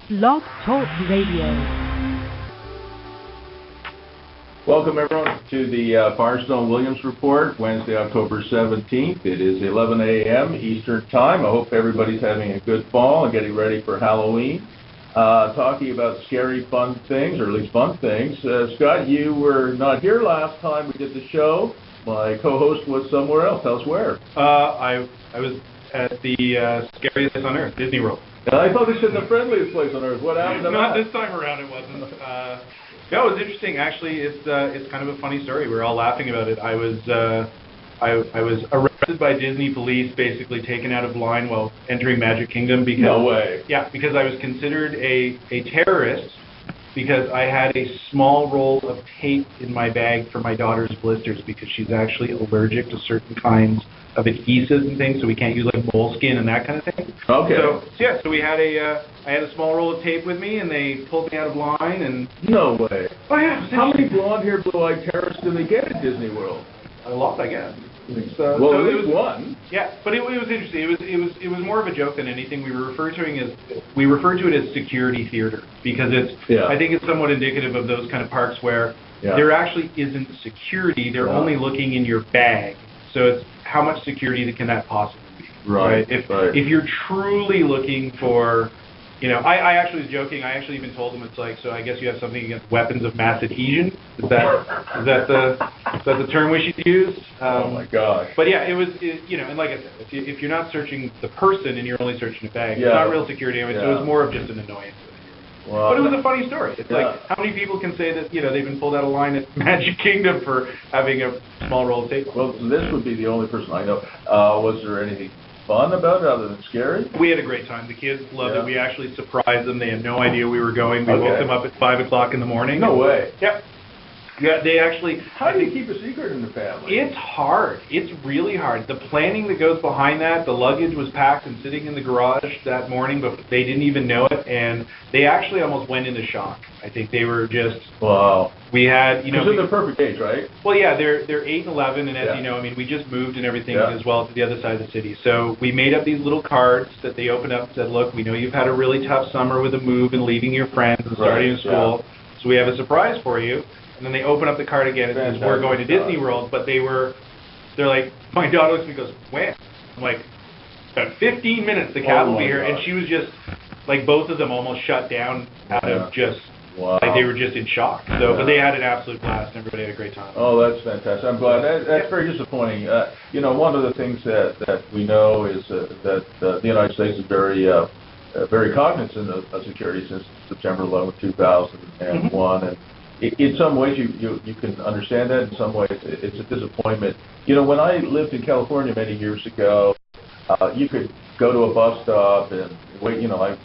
Blog Talk Radio. Welcome, everyone, to the Firestone Williams Report, Wednesday, October 17th. It is 11 a.m. Eastern Time. I hope everybody's having a good fall and getting ready for Halloween. Talking about scary, fun things, or at least fun things. Scott, you were not here last time we did the show. My co-host was somewhere else. Elsewhere. I was at the scariest place on earth, Disney World. I thought they said the friendliest place on earth. What happened to Not that? this time around, it wasn't. No, it was interesting. Actually, it's kind of a funny story. We're all laughing about it. I was arrested by Disney police, basically taken out of line while entering Magic Kingdom because No way. Yeah, because I was considered a terrorist because I had a small roll of tape in my bag for my daughter's blisters because she's actually allergic to certain kinds of adhesives and things, so we can't use like moleskin and that kind of thing. Okay. So we had I had a small roll of tape with me, and they pulled me out of line. And No way. Oh yeah. How many blonde-haired, blue-eyed terrorists do they get at Disney World? A lot, I guess. Well, at least one. Yeah, but it was interesting. It was more of a joke than anything. We refer to it as security theater because I think it's somewhat indicative of those kind of parks where there actually isn't security. They're only looking in your bag. So it's how much security can that possibly be? Right. If you're truly looking for, I actually was joking. I actually even told them it's like, so I guess you have something against weapons of mass adhesion. Is that the term we should use? Oh my gosh. But yeah, and like I said, if you're not searching the person and you're only searching a bag, it's not real security. So it was more of just an annoyance. Well, but it was a funny story. It's like, how many people can say that, they've been pulled out of line at Magic Kingdom for having a small roll of tape? Well, this would be the only person I know. Was there anything fun about it other than scary? We had a great time. The kids loved it. We actually surprised them. They had no idea we were going. We woke them up at 5 o'clock in the morning. No way. Yep. Yeah, they actually... How do you keep a secret in the family? It's hard. It's really hard. The planning that goes behind that, the luggage was packed and sitting in the garage that morning, but they didn't even know it, and they actually almost went into shock. I think they were just... Wow. We had, Because they're the perfect age, right? Well, yeah, they're 8 and 11, and as you know, we just moved and everything as well to the other side of the city. So we made up these little cards that they opened up and said, look, we know you've had a really tough summer with a move and leaving your friends and starting school, so we have a surprise for you. And then they open up the card again and says, we're going to Disney World, but they're like, my daughter looks at me and goes, when? I'm like, about 15 minutes, the cab will be here. And she was just, like, both of them almost shut down out of just, like, they were just in shock. So, but they had an absolute blast, and everybody had a great time. Oh, that's fantastic. I'm glad. That's very disappointing. One of the things that we know is that the United States is very cognizant of security since September 11, 2001, and in some ways, you can understand that. In some ways, it's a disappointment. When I lived in California many years ago, you could go to a bus stop and wait. I'm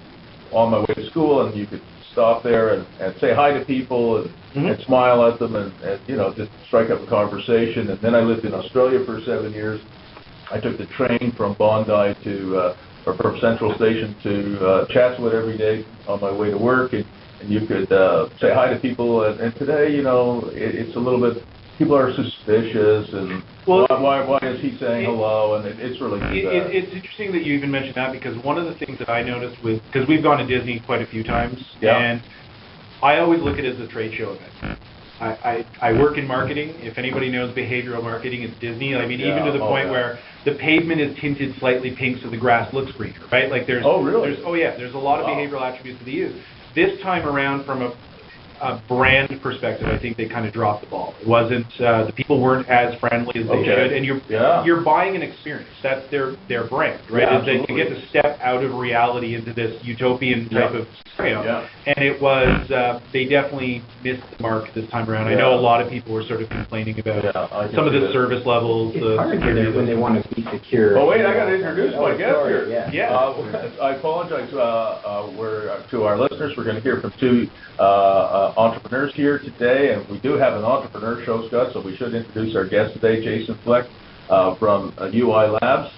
on my way to school, and you could stop there and say hi to people and smile at them and just strike up a conversation. And then I lived in Australia for 7 years. I took the train from Bondi or from Central Station to Chatswood every day on my way to work. And you could say hi to people, and today, it's a little bit, people are suspicious, and why is he saying hello, and it's really it's interesting that you even mentioned that, because one of the things that I noticed because we've gone to Disney quite a few times, and I always look at it as a trade show event. I work in marketing. If anybody knows behavioral marketing, it's Disney. Even to the point where the pavement is tinted slightly pink so the grass looks greener, right? Like there's a lot of behavioral attributes that they use. This time around, from a brand perspective, I think they kind of dropped the ball. It wasn't the people weren't as friendly as they should, and you're buying an experience. That's their brand, right? Is they get to step out of reality into this utopian type of scenario. And it was they definitely missed the mark this time around. I know a lot of people were sort of complaining about some of the service levels. It's hard to do when they want to be secure. Oh wait, I got to introduce my guest here. I apologize to our listeners. We're going to hear from two entrepreneurs here today, and we do have an entrepreneur show, Scott, so we should introduce our guest today, Jason Fleck from YOUi Labs.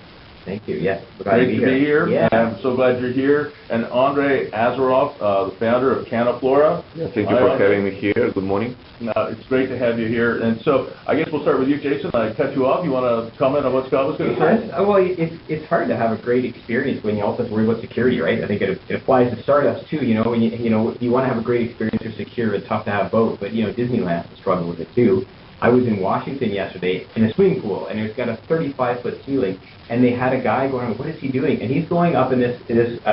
Thank you. Yes. Great to be here. Yeah. I'm so glad you're here. And Andriy Azarov, the founder of CanaFlora. Yeah, thank you for having me here. Good morning. It's great to have you here. And so I guess we'll start with you, Jason. I cut you off. You want to comment on what Scott was going to say? Well, it's hard to have a great experience when you also have to worry about security, right? I think it applies to startups too. You know, when you want to have a great experience or secure, it's tough to have both. But Disneyland has to struggle with it too. I was in Washington yesterday in a swimming pool, and it's got a 35-foot ceiling, and they had a guy going, what is he doing? And he's going up in this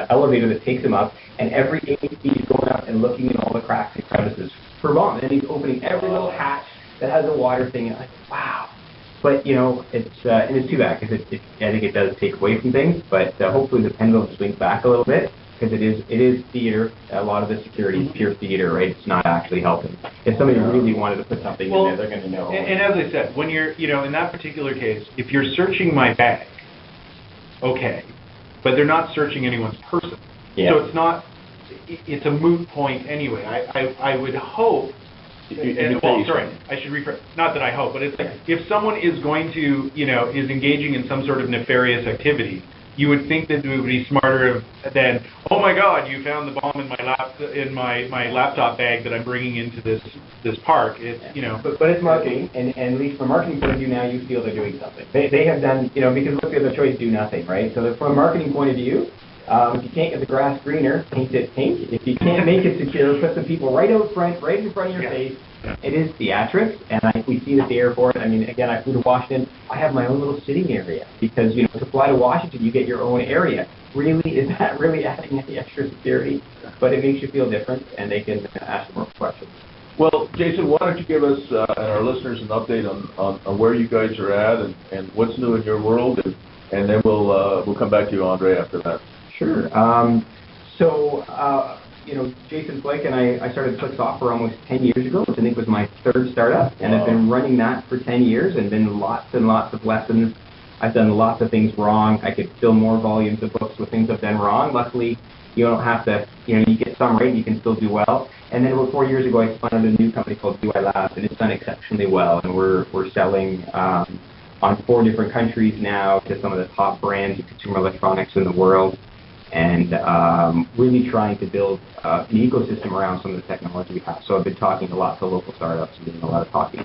elevator that takes him up, and every 8 feet he's going up and looking in all the cracks and crevices for bombs, and he's opening every little hatch that has a water thing, and I'm like, wow. But, it's too bad, because I think it does take away from things, but hopefully the pendulum swings back a little bit, because it is theater. A lot of the security is pure theater, right? It's not actually helping. If somebody really wanted to put something in there, they're going to know. And as I said, when you're, in that particular case, if you're searching my bag, okay, but they're not searching anyone's person. Yeah. So it's a moot point anyway. I would hope, I should rephrase, not that I hope, but it's if someone is going to, is engaging in some sort of nefarious activity, you would think that it would be smarter than, oh my God, you found the bomb in my laptop bag that I'm bringing into this park. But it's marketing, and at least from a marketing point of view, now you feel they're doing something. They have done, because look at the choice, do nothing, right? So from a marketing point of view, if you can't get the grass greener, paint it pink. If you can't make it secure, put some people right out front, right in front of your face. It is theatrics, and we see it at the airport. I mean, again, I flew to Washington. I have my own little sitting area because, to fly to Washington, you get your own area. Really, is that really adding any extra security? But it makes you feel different, and they can ask more questions. Well, Jason, why don't you give us and our listeners an update on where you guys are at and what's new in your world, and then we'll come back to you, Andriy, after that. Sure. Jason Blake and I started Click Software almost 10 years ago, which I think was my third startup, and I've been running that for 10 years and been lots and lots of lessons. I've done lots of things wrong. I could fill more volumes of books with things I've done wrong. Luckily, you don't have to, you get some right and you can still do well. And then about 4 years ago, I spun out a new company called YOUi Labs, and it's done exceptionally well, and we're selling on 4 different countries now to some of the top brands of consumer electronics in the world, and really trying to build an ecosystem around some of the technology we have. So I've been talking a lot to local startups and doing a lot of talking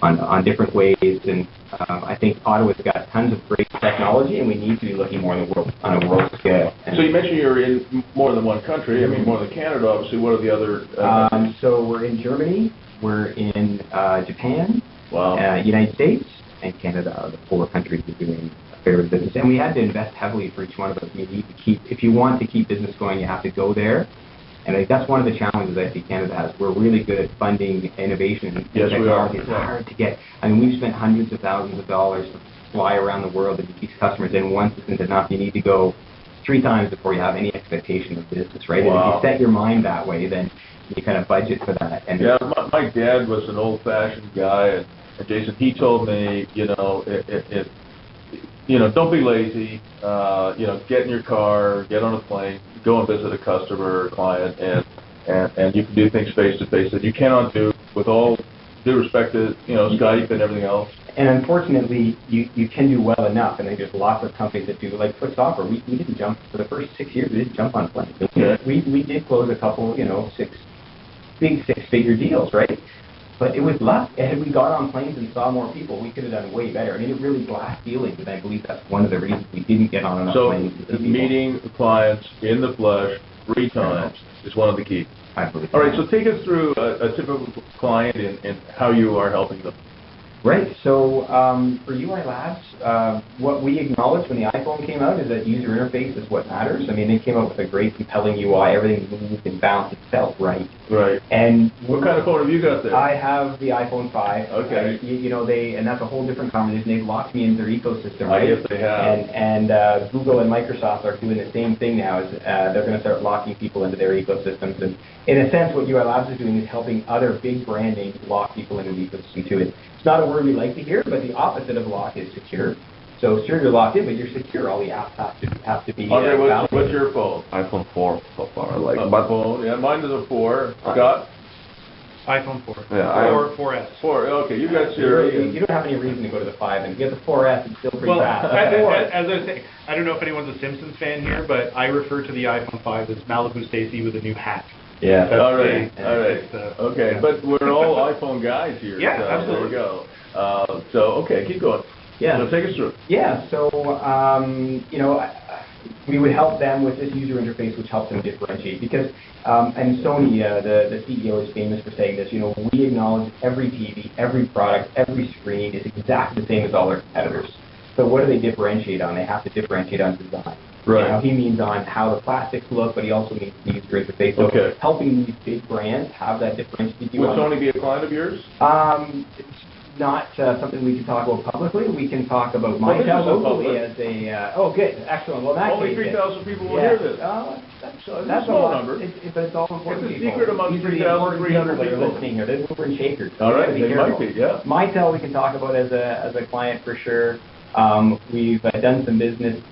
on different ways, and I think Ottawa's got tons of great technology, and we need to be looking more on a world scale. So you mentioned you're in more than one country. I mean, more than Canada, obviously. What are the other countries? So we're in Germany, we're in Japan, United States, and Canada are the 4 countries we're doing business, and we had to invest heavily for each one of us. You need to if you want to keep business going, you have to go there, and I think that's one of the challenges I see Canada has. We're really good at funding innovation and technology. It's hard to get. I mean, we've spent hundreds of thousands of dollars to fly around the world and meet customers, and once isn't enough. You need to go 3 times before you have any expectation of business, right? Wow. And if you set your mind that way, then you kind of budget for that. And my dad was an old-fashioned guy, and Jason, he told me, don't be lazy. Get in your car, get on a plane, go and visit a customer or client, and you can do things face to face that you cannot do, with all due respect to Skype and everything else. And unfortunately, you can do well enough, and I think there's lots of companies that do, like Click Software. We didn't jump for the first 6 years. We didn't jump on planes. Okay. We did close a couple, big 6-figure deals, right? But it was luck. Had we got on planes and saw more people, we could have done way better. I mean, it really glass feelings, and I believe that's one of the reasons we didn't get on enough planes. So meeting clients in the flesh 3 times is one of the keys. I believe. All right, so take us through a typical client and how you are helping them. Right. So for YOUi Labs, what we acknowledged when the iPhone came out is that user interface is what matters. I mean, they came out with a great, compelling UI. Everything moved and bounced. It felt right. Right. And what kind of phone have you got there? I have the iPhone 5. Okay. And that's a whole different conversation. They've locked me into their ecosystem, right? Yes, they have. And Google and Microsoft are doing the same thing now. Is they're going to start locking people into their ecosystems. And in a sense, what YOUi Labs is doing is helping other big brand names lock people into the ecosystem too. It's not a word we like to hear, but the opposite of lock is secure. So sure, you're locked in, but you're secure. All the apps have to be. Okay, what's your phone? iPhone 4 so far. My phone, yeah, mine is a 4. Scott? iPhone 4. Yeah, 4S. 4. Okay, you got Siri. You don't have any reason to go to the 5, and if you get the 4S, it's still pretty Well, fast. as I was saying, I don't know if anyone's a Simpsons fan here, but I refer to the iPhone 5 as Malibu Stacy with a new hat. Yeah. All right. Okay, yeah. but we're all iPhone guys here. Yeah, so absolutely. There you go. So, okay, keep going. Yeah. So take us through. Yeah, so, we would help them with this user interface, which helps them differentiate. Because, and Sony, the CEO, is famous for saying this, we acknowledge every TV, every product, every screen is exactly the same as all our competitors. So what do they differentiate on? They have to differentiate on design. Right. He means on how the plastics look, but he also means the user interface. So helping these big brands have that differentiation. Would Sony be a client of yours? It's not something we can talk about publicly. We can talk about myself locally as a. Good, excellent. Well, that only 3,000 people will hear this. That's a small number. But it's all important. It's a secret among 3,300 people that people are listening here. They're movers and shakers. All right, they might be, yeah. Mytel we can talk about as a client for sure. We've done some business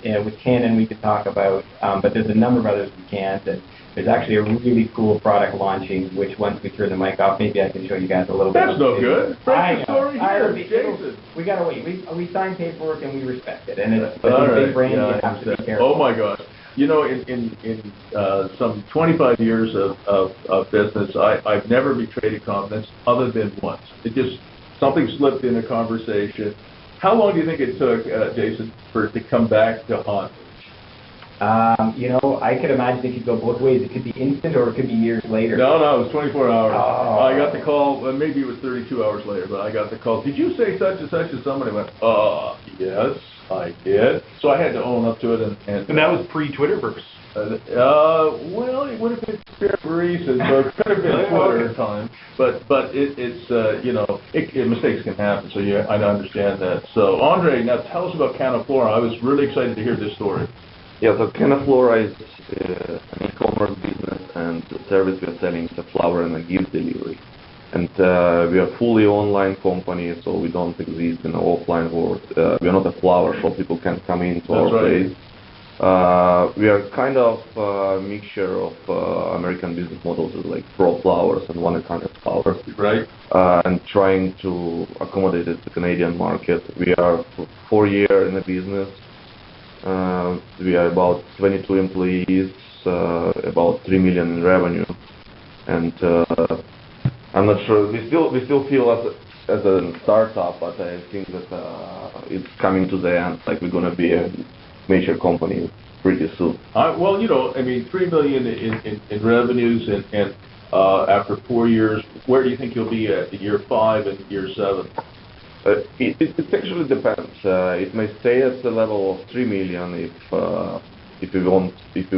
with Canon we could talk about, but there's a number of others we can't. And there's actually a really cool product launching, which once we turn the mic off, maybe I can show you guys a little bit. That's no good. Break the story here, Jason. We got to wait. We signed paperwork and we respect it. And it's a big brand, you have to be careful. Oh, my gosh. In some 25 years of business, I've never betrayed a confidence other than once. Something slipped in a conversation. How long do you think it took, Jason, for it to come back to haunt? I could imagine it could go both ways. It could be instant or it could be years later. No, it was 24 hours. Oh. I got the call, maybe it was 32 hours later, but I got the call. Did you say such and such? And somebody went, yes, I did. So I had to own up to it. And that was pre-Twitterverse. Well, it would have been very recent, so it could have been Twitter time. But mistakes can happen, so I understand that. So, Andriy, now tell us about CanaFlora. I was really excited to hear this story. Yeah, so CanaFlora is an e-commerce business, and the service we are selling is a flower and a gift delivery. And we are fully online company, so we don't exist in the offline world. We are not a flower shop. People can't come into our place. We are kind of a mixture of American business models like Pro Flowers and 1-800 Flowers. Right. And trying to accommodate the Canadian market. We are 4 years in the business. We are about 22 employees, about 3 million in revenue, and I'm not sure. We still feel as a startup, but I think that it's coming to the end. Like we're gonna be a major company pretty soon. 3 million in revenues, and after 4 years, where do you think you'll be at year 5 and year 7? It actually depends. It may stay at the level of 3 million if we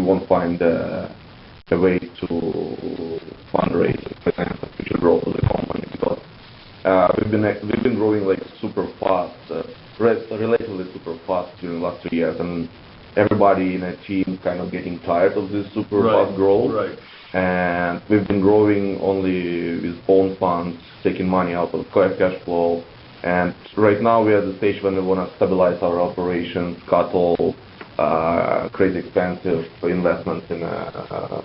won't find a way to fundraise and finance the future growth of the company, because we've been growing like super fast, relatively super fast during the last 2 years, and everybody in a team kind of getting tired of this super fast growth. Right. And we've been growing only with own funds, taking money out of cash flow. And right now we are at the stage when we want to stabilize our operations, cut all crazy expensive investments in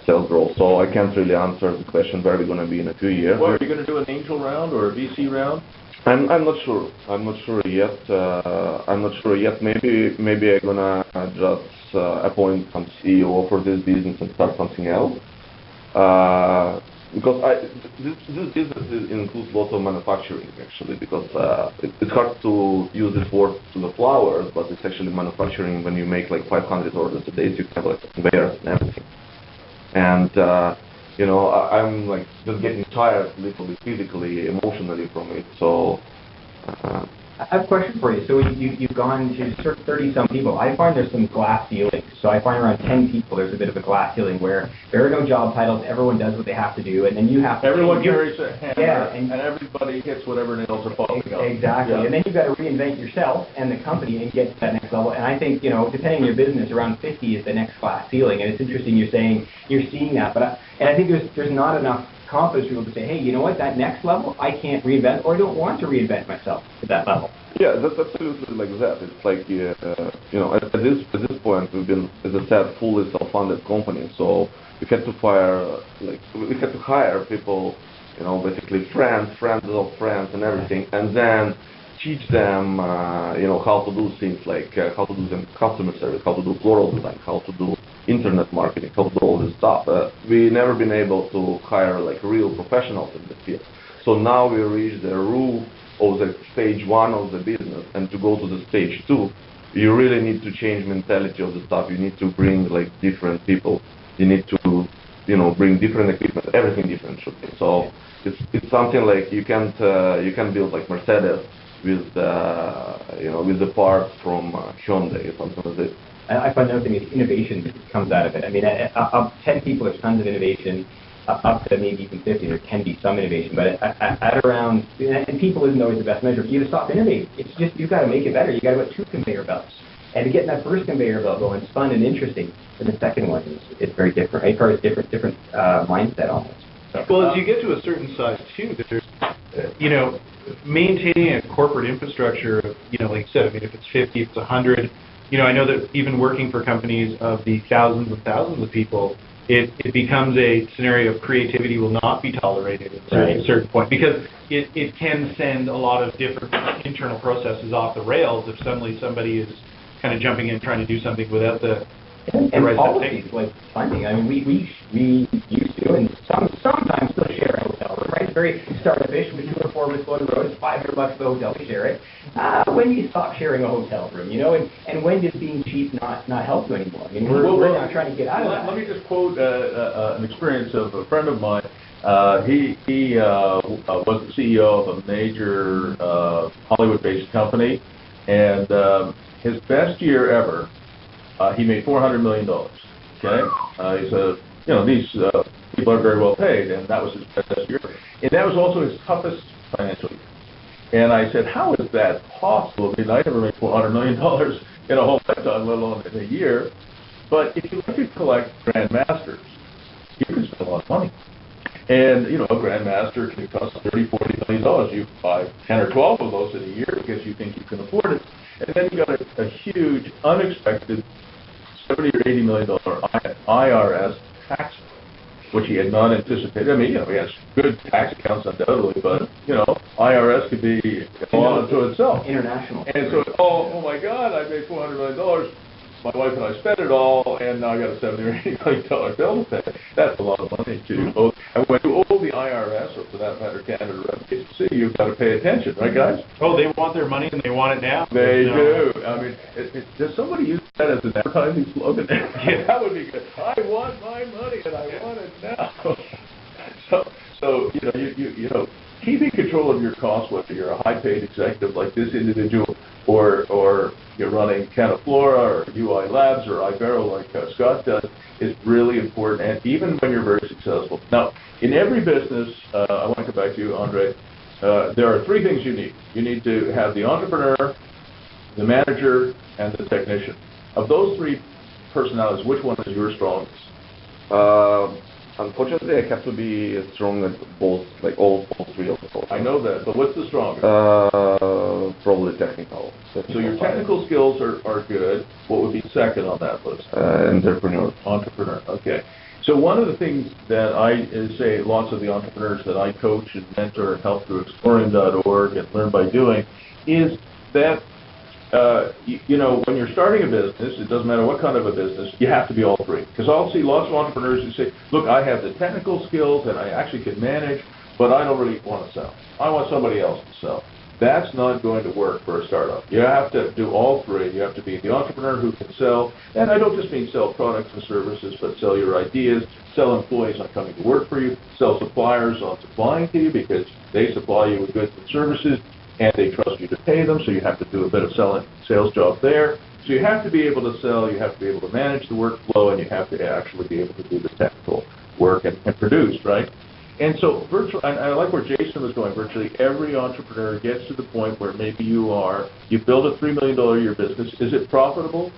sales growth. So I can't really answer the question where we're going to be in a few years. Well, are you going to do an angel round or a VC round? I'm not sure. I'm not sure yet. Maybe I'm gonna just appoint some CEO for this business and start something else. Because this business includes lots of manufacturing actually, because it's hard to use this word to the flowers, but it's actually manufacturing. When you make like 500 orders a day, you have like conveyors and everything. And I'm like just getting tired, literally, physically, emotionally from it. So. I have a question for you. So you've gone to 30-some people. I find there's some glass ceilings. So I find around 10 people there's a bit of a glass ceiling where there are no job titles. Everyone does what they have to do, and then you have to. Everyone carries a hammer, and everybody hits whatever nails are falling out. Exactly. Yeah. And then you've got to reinvent yourself and the company and get to that next level. And I think depending on your business, around 50 is the next glass ceiling. And it's interesting you're seeing that. But I think there's not enough confidence for people to say, hey, you know what, that next level, I can't reinvent, or I don't want to reinvent myself to that level. Yeah, that's absolutely like that. It's like, at this point, we've been, as I said, fully self-funded company, so we had to hire people basically friends of friends and everything, and then teach them, how to do things like how to do them customer service, how to do floral design, how to do internet marketing, how to do all this stuff. We never been able to hire like real professionals in the field. So now we reach the roof of the stage 1 of the business, and to go to the stage 2, you really need to change mentality of the stuff. You need to bring like different people. You need to, bring different equipment. Everything different should be. So it's something like you can't build like Mercedes with the parts from Hyundai or something like this. I find another thing is innovation comes out of it. I mean, up 10 people, there's tons of innovation. Up to maybe even 50, there can be some innovation. But at around, and people isn't always the best measure. For you to stop innovating, it's just you've got to make it better. You've got to put 2 conveyor belts. And to get that first conveyor belt going, it's fun and interesting. And the second one is very different. It requires different mindset almost. Well, as you get to a certain size too, there's, maintaining a corporate infrastructure, like you said, I mean, if it's 50, if it's 100, I know that even working for companies of the thousands and thousands of people, it becomes a scenario of creativity will not be tolerated at a certain point, because it can send a lot of different internal processes off the rails if suddenly somebody is kind of jumping in trying to do something without the right policies like funding. I mean, we used to, and sometimes still share a hotel room, right? It's very starfish. We do a 4-foot road. It's $500 for the hotel. We share it. When do you stop sharing a hotel room? And when does being cheap not help you anymore? I mean, we're now trying to get out of that. Let me just quote an experience of a friend of mine. He was the CEO of a major Hollywood-based company, and his best year ever, he made $400 million. Okay, he said, these people are very well paid, and that was his best year, and that was also his toughest financial year. And I said, how is that possible? I mean, I never made $400 million in a whole lifetime, let alone in a year. But if you like to collect grandmasters, you can spend a lot of money. And, a grandmaster can cost $30, $40 million. You buy 10 or 12 of those in a year because you think you can afford it. And then you got a huge, unexpected $70 or $80 million IRS tax, which he had not anticipated. I mean, he has good tax accounts undoubtedly, but, IRS could be all unto itself. International. And so, oh my God, I made $400 million. My wife and I spent it all, and now I got a $70 or $80 million bill to pay. That's a lot of money to owe. And when you owe the IRS, or for that matter, Canada Revenue Agency, you've got to pay attention, right, guys? Oh, they want their money and they want it now. They do. I mean, does somebody use that as an advertising slogan? Yeah, that would be good. I want my money and I want it now. So you keeping control of your costs, whether you're a high-paid executive like this individual, or you're running CanaFlora or YOUi Labs or Ibero like Scott does, is really important, and even when you're very successful. Now, in every business, I want to come back to you, Andriy, there are 3 things you need. You need to have the entrepreneur, the manager, and the technician. Of those 3 personalities, which one is your strongest? Unfortunately, I have to be strong at both, like all 3 of those. I know that, but what's the strongest? Probably technical. So your technical skills are good. What would be second on that list? Entrepreneur. Entrepreneur, okay. So one of the things that I say lots of the entrepreneurs that I coach and mentor and help through exploring.org and learn by doing is that when you're starting a business, it doesn't matter what kind of a business, you have to be all 3. Because I'll see lots of entrepreneurs who say, look, I have the technical skills and I actually can manage, but I don't really want to sell. I want somebody else to sell. That's not going to work for a startup. You have to do all 3. You have to be the entrepreneur who can sell, and I don't just mean sell products and services, but sell your ideas, sell employees on coming to work for you, sell suppliers on supplying to you because they supply you with goods and services, and they trust you to pay them, so you have to do a bit of sales job there. So you have to be able to sell, you have to be able to manage the workflow, and you have to actually be able to do the technical work and produce, right? And so and I like where Jason was going, virtually every entrepreneur gets to the point where maybe you build a $3 million a year business. Is it profitable?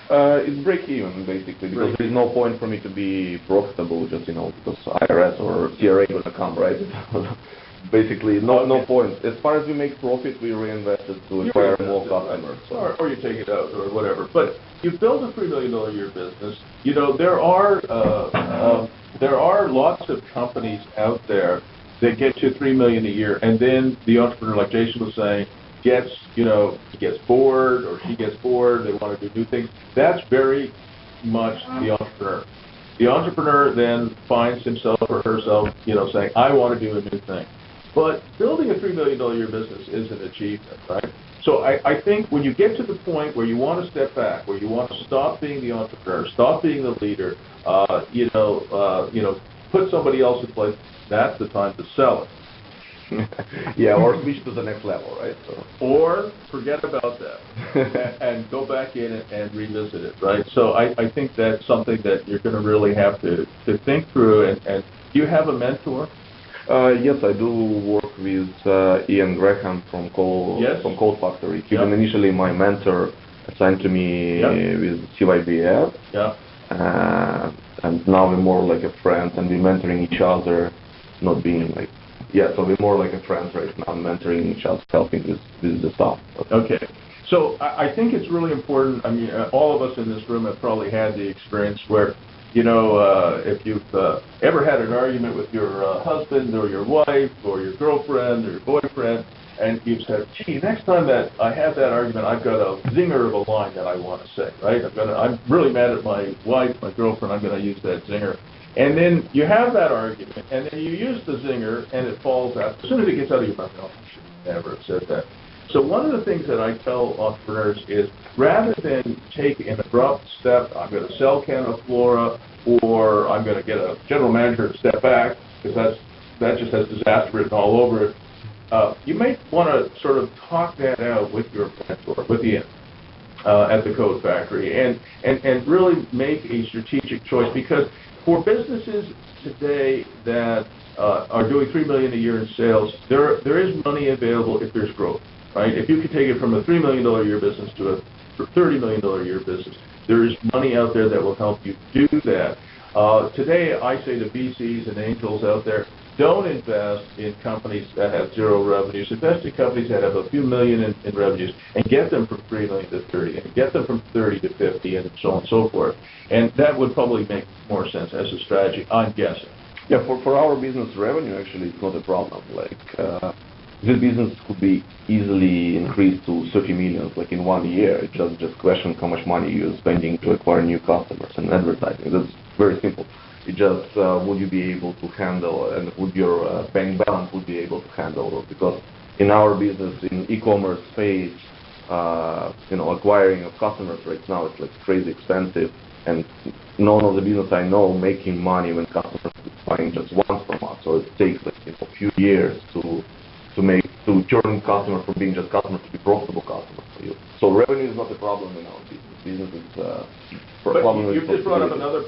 It's break even, basically, because there's no point for me to be profitable just, because IRS or CRA will come, right? Basically, no point. As far as we make profit, we reinvest it to acquire more customers. Right. Or you take it out or whatever. But you build a $3 million a year business. There are lots of companies out there that get to $3 million a year, and then the entrepreneur, like Jason was saying, gets bored or she gets bored, they want to do new things. That's very much the entrepreneur. The entrepreneur then finds himself or herself, saying, I want to do a new thing. But building a $3 million a year business is an achievement, right? So I think when you get to the point where you want to step back, where you want to stop being the entrepreneur, stop being the leader, put somebody else in place, that's the time to sell it. Yeah, or switch to the next level, right? So. Or forget about that and go back in and revisit it, right? So I think that's something that you're going to really have to think through. And do you have a mentor? Yes, I do work with Ian Graham from Code Factory. He was initially my mentor, assigned to me with CYBF. Yeah. And now we're more like a friend, and we're mentoring each other, not being like, so we're more like a friend right now, mentoring each other, helping with the stuff. Okay. So I think it's really important. I mean, all of us in this room have probably had the experience where, if you've ever had an argument with your husband or your wife or your girlfriend or your boyfriend, and you've said, gee, next time that I have that argument, I've got a zinger of a line that I want to say, right? I'm really mad at my wife, my girlfriend, I'm going to use that zinger. And then you have that argument, and then you use the zinger, and it falls out. As soon as it gets out of your mouth, I should never have said that. So one of the things that I tell entrepreneurs is, rather than take an abrupt step, I'm going to sell CanaFlora, or I'm going to get a general manager to step back, because that just has disaster written all over it, you may want to sort of talk that out with your mentor, with Ian, at the Code Factory, and really make a strategic choice, because for businesses today that are doing $3 million a year in sales, there is money available if there's growth, right? If you could take it from a $3 million a year business to a $30 million a year business, there is money out there that will help you do that. Today, I say to VCs and angels out there, don't invest in companies that have zero revenues. Invest in companies that have a few million in revenues, and get them from 3 million to 30, and get them from 30 to 50, and so on and so forth. And that would probably make more sense as a strategy, I'm guessing. Yeah, for our business, revenue actually is not a problem. Like this business could be easily increased to 30 million, like in 1 year. It's just question how much money you're spending to acquire new customers and advertising. That's very simple. It just would you be able to handle, and would your bank balance would be able to handle it? Because in our business, in e-commerce space, acquiring of customers right now is like crazy expensive, and none of the business I know making money when customers are buying just once from us. So it takes like a few years to turn customers from being just customers to be profitable customers for you. So revenue is not a problem in our business. Business is but you just brought up another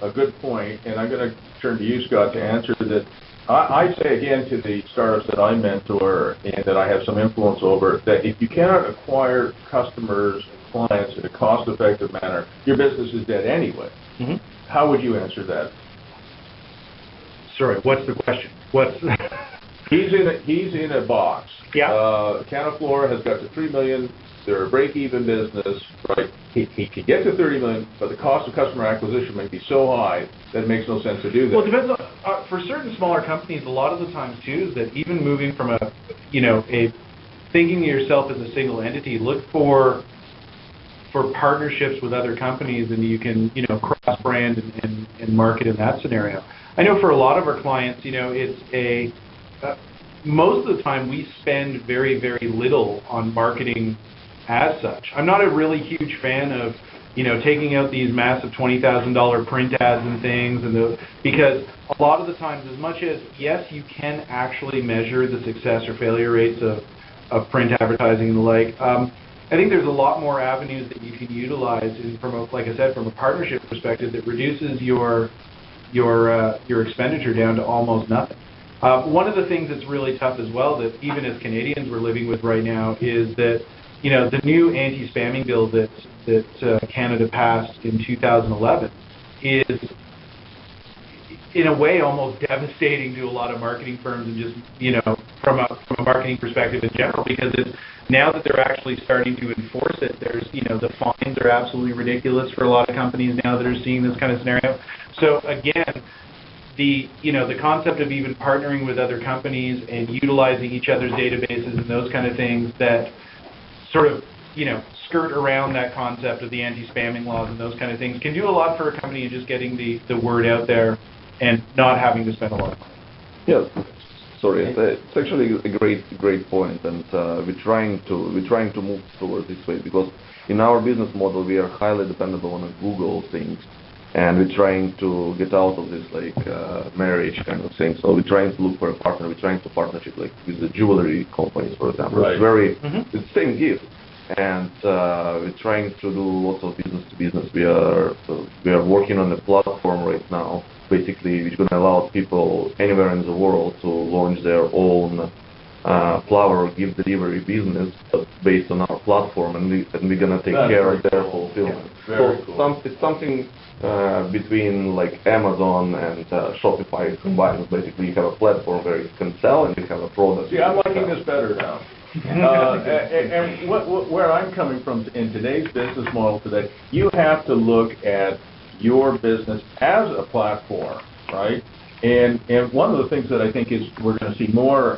a good point, and I'm going to turn to you, Scott, to answer that. I say again to the startups that I mentor and that I have some influence over, that if you cannot acquire customers and clients in a cost-effective manner, your business is dead anyway. Mm-hmm. How would you answer that? Sorry, what's the question? He's in a box. Yeah. CanaFlora has got to $3 million. They're a break-even business, right? He can get to $30 million, but the cost of customer acquisition may be so high that it makes no sense to do that. Well, it depends on, for certain smaller companies, a lot of the times too, is that even moving from a thinking of yourself as a single entity, look for partnerships with other companies, and you can cross-brand and market in that scenario. I know for a lot of our clients, it's most of the time we spend very, very little on marketing as such. I'm not a really huge fan of, taking out these massive $20,000 print ads and things, because a lot of the times, as much as, yes, you can actually measure the success or failure rates of print advertising and the like, I think there's a lot more avenues that you can utilize like I said, from a partnership perspective that reduces your expenditure down to almost nothing. One of the things that's really tough as well, that even as Canadians we're living with right now, is that the new anti-spamming bill that Canada passed in 2011 is, in a way, almost devastating to a lot of marketing firms, and just from a marketing perspective in general, because it's now that they're actually starting to enforce it. There's the fines are absolutely ridiculous for a lot of companies now that are seeing this kind of scenario. So again, the concept of even partnering with other companies and utilizing each other's databases and those kind of things that sort of skirt around that concept of the anti-spamming laws and those kind of things can do a lot for a company in just getting the word out there and not having to spend a lot of money. Yes, sorry, it's actually a great point, and we're trying to move towards this way, because in our business model we are highly dependable on Google things, and we're trying to get out of this marriage kind of thing. So we're trying to look for a partner. We're trying to partnership with the jewelry companies, for example. Right. It's very it's the same gift, and we're trying to do lots of business to business. We are working on a platform right now, basically, which is going to allow people anywhere in the world to launch their own flower gift delivery business, but based on our platform, and we're going to take care of their fulfillment. Yeah, so it's something between Amazon and Shopify combined. Basically, you have a platform where you can sell and you have a product. See, I'm liking this better now. And where I'm coming from in today's business model today, you have to look at your business as a platform, right? And one of the things that I think is we're going to see more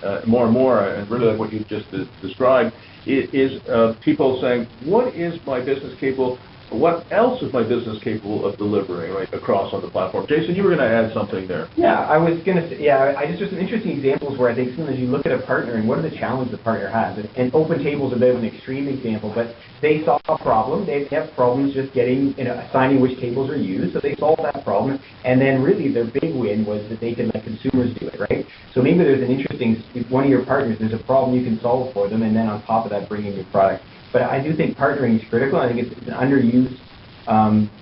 and more, and really like what you just described, is people saying, what is my business capable? What else is my business capable of delivering right across on the platform? Jason, you were going to add something there. Yeah, I was going to say, there's some interesting examples where I think sometimes you look at a partner and what are the challenges the partner has. And Open Table's a bit of an extreme example, but they solve a problem. They have problems just assigning which tables are used, so they solved that problem. And then really their big win was that they can let consumers do it, right? So maybe there's an interesting, if one of your partners, there's a problem you can solve for them, and then on top of that bring in your product. But I do think partnering is critical. I think it's an underused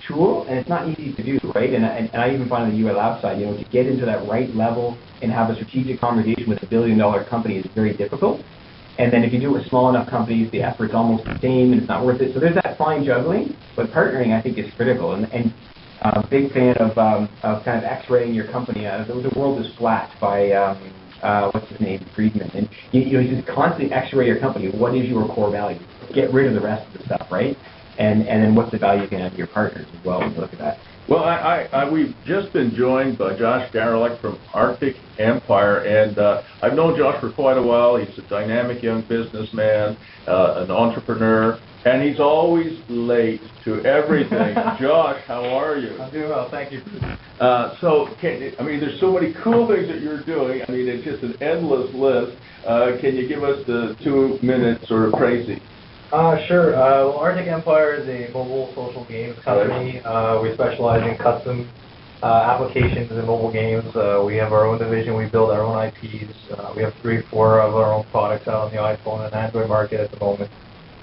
tool, and it's not easy to do, right? And I even find on the YOUi Lab side, to get into that right level and have a strategic conversation with $1 billion company is very difficult. And then if you do it with small enough companies, the effort's almost the same, and it's not worth it. So there's that fine juggling, but partnering I think is critical. And big fan of kind of X-raying your company. The world is flat by what's his name, Friedman, and you just constantly X-ray your company. What is your core value? Get rid of the rest of the stuff, right? And then what's the value you can have to your partners as well when you look at that. Well, we've just been joined by Josh Garellek from Arctic Empire, and I've known Josh for quite a while. He's a dynamic young businessman, an entrepreneur, and he's always late to everything. Josh, how are you? I'm doing well, thank you. There's so many cool things that you're doing. I mean, it's just an endless list. Can you give us the 2-minute sort of précis? Sure. Arctic Empire is a mobile social games company. We specialize in custom applications and mobile games. We have our own division. We build our own IPs. We have 3 or 4 of our own products out on the iPhone and Android market at the moment.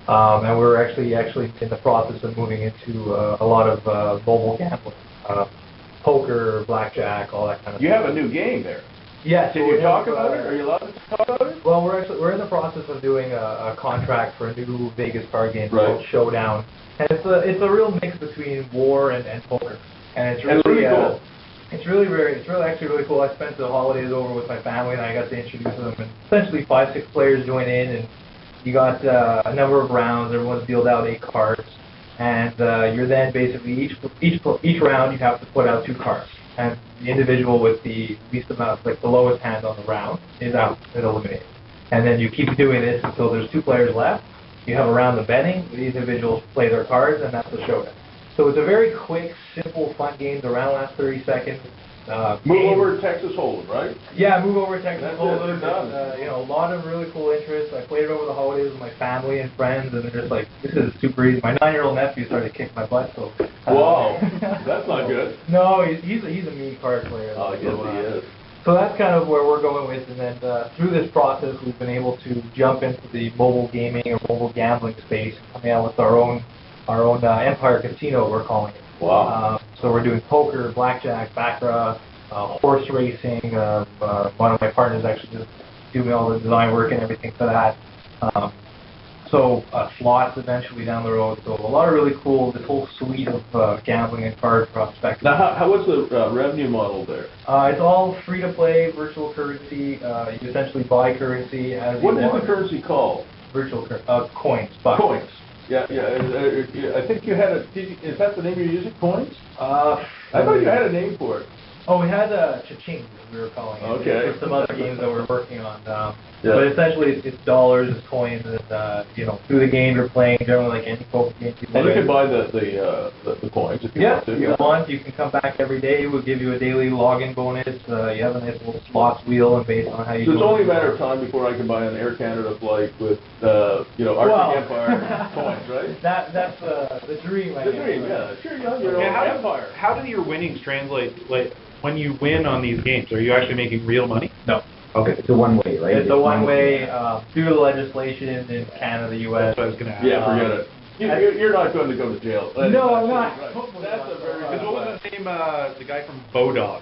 And we're actually in the process of moving into a lot of mobile gambling, poker, blackjack, all that kind of stuff. You have a new game there. Yes. Can you talk about it? Are you allowed to talk about it? Well, we're in the process of doing a contract for a new Vegas card game called Showdown, and it's a real mix between war and poker, and it's really cool. It's actually really cool. I spent the holidays over with my family, and I got to introduce them. And essentially, 5-6 players join in, and you got a number of rounds. Everyone's dealt out 8 cards, and you're then basically each round you have to put out 2 cards. And the individual with the least amount, the lowest hand on the round, is out and eliminated. And then you keep doing this until there's 2 players left. You have a round of betting. The individuals play their cards, and that's the showdown. So it's a very quick, simple, fun game. The round lasts 30 seconds. Move over to Texas Hold'em, right? Yeah, move over to Texas Hold'em. A lot of really cool interest. I played it over the holidays with my family and friends, and they're just like, this is super easy. My 9-year-old nephew started to kick my butt. So. Whoa, that's not good. No, he's a mean card player. Oh, yes, he is. So that's kind of where we're going with, and then through this process, we've been able to jump into the mobile gaming or mobile gambling space, coming out with our own Empire Casino, we're calling it. Wow. So we're doing poker, blackjack, baccarat, horse racing. One of my partners actually just doing all the design work and everything for that. So slots eventually down the road. So a lot of really cool, this whole suite of gambling and card prospecting. Now, what's the revenue model there? It's all free-to-play, virtual currency. You essentially buy currency as you want. What is the currency called? Virtual coins. Bucks. Coins. Yeah. I think you had is that the name you're using? Coins? I thought you had a name for it. Oh, we had cha-ching, as we were calling it. Okay. There's some other games that we're working on. But essentially, it's dollars, it's coins, and through the game you're playing, generally like any poker game. And you can buy the coins if you want to. If you want, you can come back every day. We'll give you a daily login bonus. You have a nice little slots wheel, and based on how you do it. So it's only a matter of time before I can buy an Air Canada flight with, Arctic Empire coins, right? That's the dream. The dream, yeah. Sure, your own empire. How do your winnings translate? Like, when you win on these games, are you actually making real money? No. Okay, it's a one-way, right? It's a one-way due to the legislation in Canada, the U.S. That's what I was going to ask. Yeah, forget it. You're not going to go to jail. No, I'm not. Right. That's a very good What was his name? The guy from Bodog.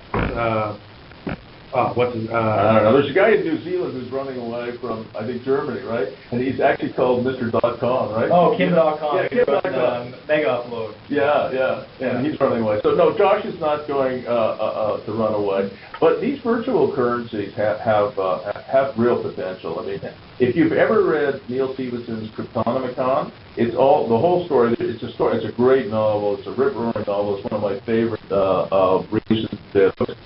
What's his? I don't know. There's a guy in New Zealand who's running away from, I think, Germany, right? And he's actually called Mr.com, right? Oh, Kim.com. Yeah, Kim.com. Mega Upload. Yeah. And he's running away. So, no, Josh is not going to run away. But these virtual currencies have real potential. I mean, if you've ever read Neil Stephenson's Cryptonomicon, it's all, the whole story, it's a story, it's a great novel, it's a rip-roaring novel, it's one of my favorite recent books.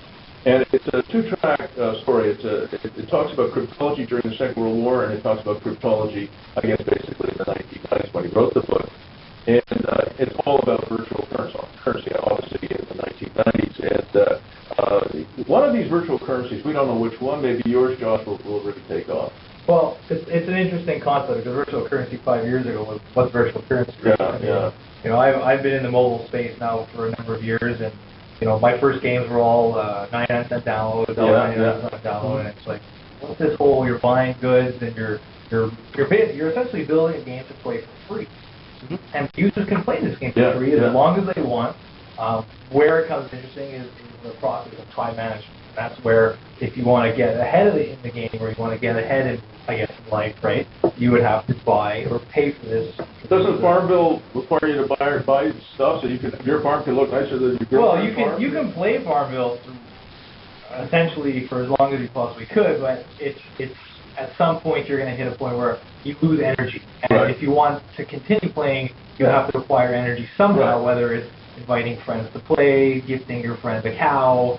And it's a two-track story. It talks about cryptology during the Second World War, and it talks about cryptology, I guess, basically in the 1990s when he wrote the book. And it's all about virtual currency, obviously, in the 1990s. And one of these virtual currencies, we don't know which one, maybe yours, Josh, will really take off. Well, it's an interesting concept, because virtual currency 5 years ago was virtual currency. Yeah. You know, I've been in the mobile space now for a number of years, and my first games were all 99-cent download, $1.99 download, and it's like, what's this whole? You're buying goods, and you're essentially building a game to play for free, and users can play this game for free as long as they want. Where it becomes interesting is the process of time management. That's where, if you want to get ahead in the game, or you want to get ahead in, I guess, in life, right, you would have to buy or pay for this. Doesn't Farm Bill require you to buy stuff so your farm can look nicer than your girlfriend's farm? Well, you can play Farmville essentially for as long as you possibly could, but it's at some point you're going to hit a point where you lose energy, and if you want to continue playing, you have to acquire energy somehow, whether it's inviting friends to play, gifting your friends a cow,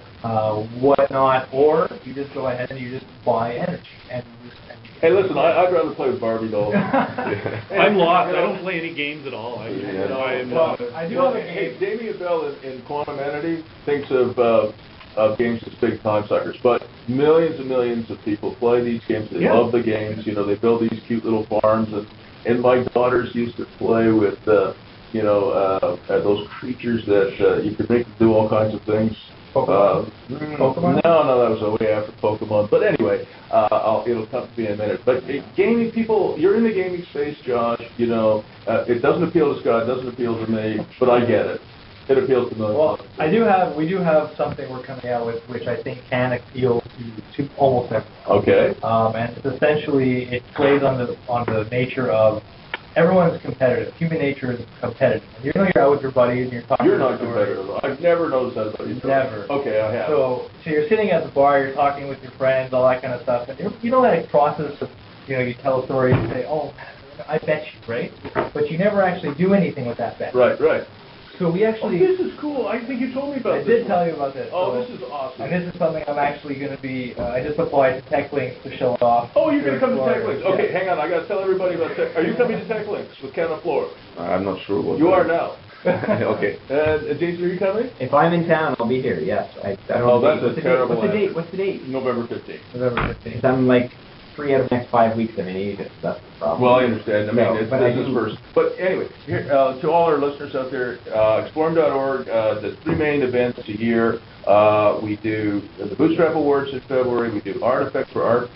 whatnot, or you just go ahead and you just buy energy. Hey, listen, I'd rather play with Barbie dolls. I'm lost. I don't play any games at all. I do have a game. Hey, Damien Bell in Quantum Entity thinks of games as big time suckers, but millions and millions of people play these games. They love the games. They build these cute little farms, and my daughters used to play with those creatures that you could make them do all kinds of things. Pokemon? No, that was way after Pokemon. But anyway, it'll come to me in a minute. But gaming people, you're in the gaming space, Josh. It doesn't appeal to Scott, it doesn't appeal to me, but I get it. It appeals to millions. Well, we do have something we're coming out with, which I think can appeal to almost everyone. Okay. And it's essentially, it plays on the nature of everyone's competitive. Human nature is competitive. And you're out with your buddies and you're talking. You're not competitive. I've never noticed that about you. Never. Okay, I have. So you're sitting at the bar, you're talking with your friends, all that kind of stuff, and that process of, you tell a story and say, oh, I bet you, right? But you never actually do anything with that bet. Right. So we actually... this is cool. I think you told me about this. I did tell you about this. Oh, this is awesome. And this is something I'm actually going to be... I just applied to TechLinks to show it off. Oh, you're going to come to TechLinks. Okay, hang on. I got to tell everybody about Are you coming to TechLinks with CanaFlora? I'm not sure what... You are now. Okay. Jason, are you coming? If I'm in town, I'll be here, yes. I don't know. That's a terrible What's the date? November 15th. November 15th. I'm like 3 out of the next 5 weeks I'm in Egypt. That's the problem. Well, I understand. I mean, it's business first. But anyway, here, to all our listeners out there, Explorum.org does 3 main events a year. We do the Bootstrap Awards in February. We do Artifacts for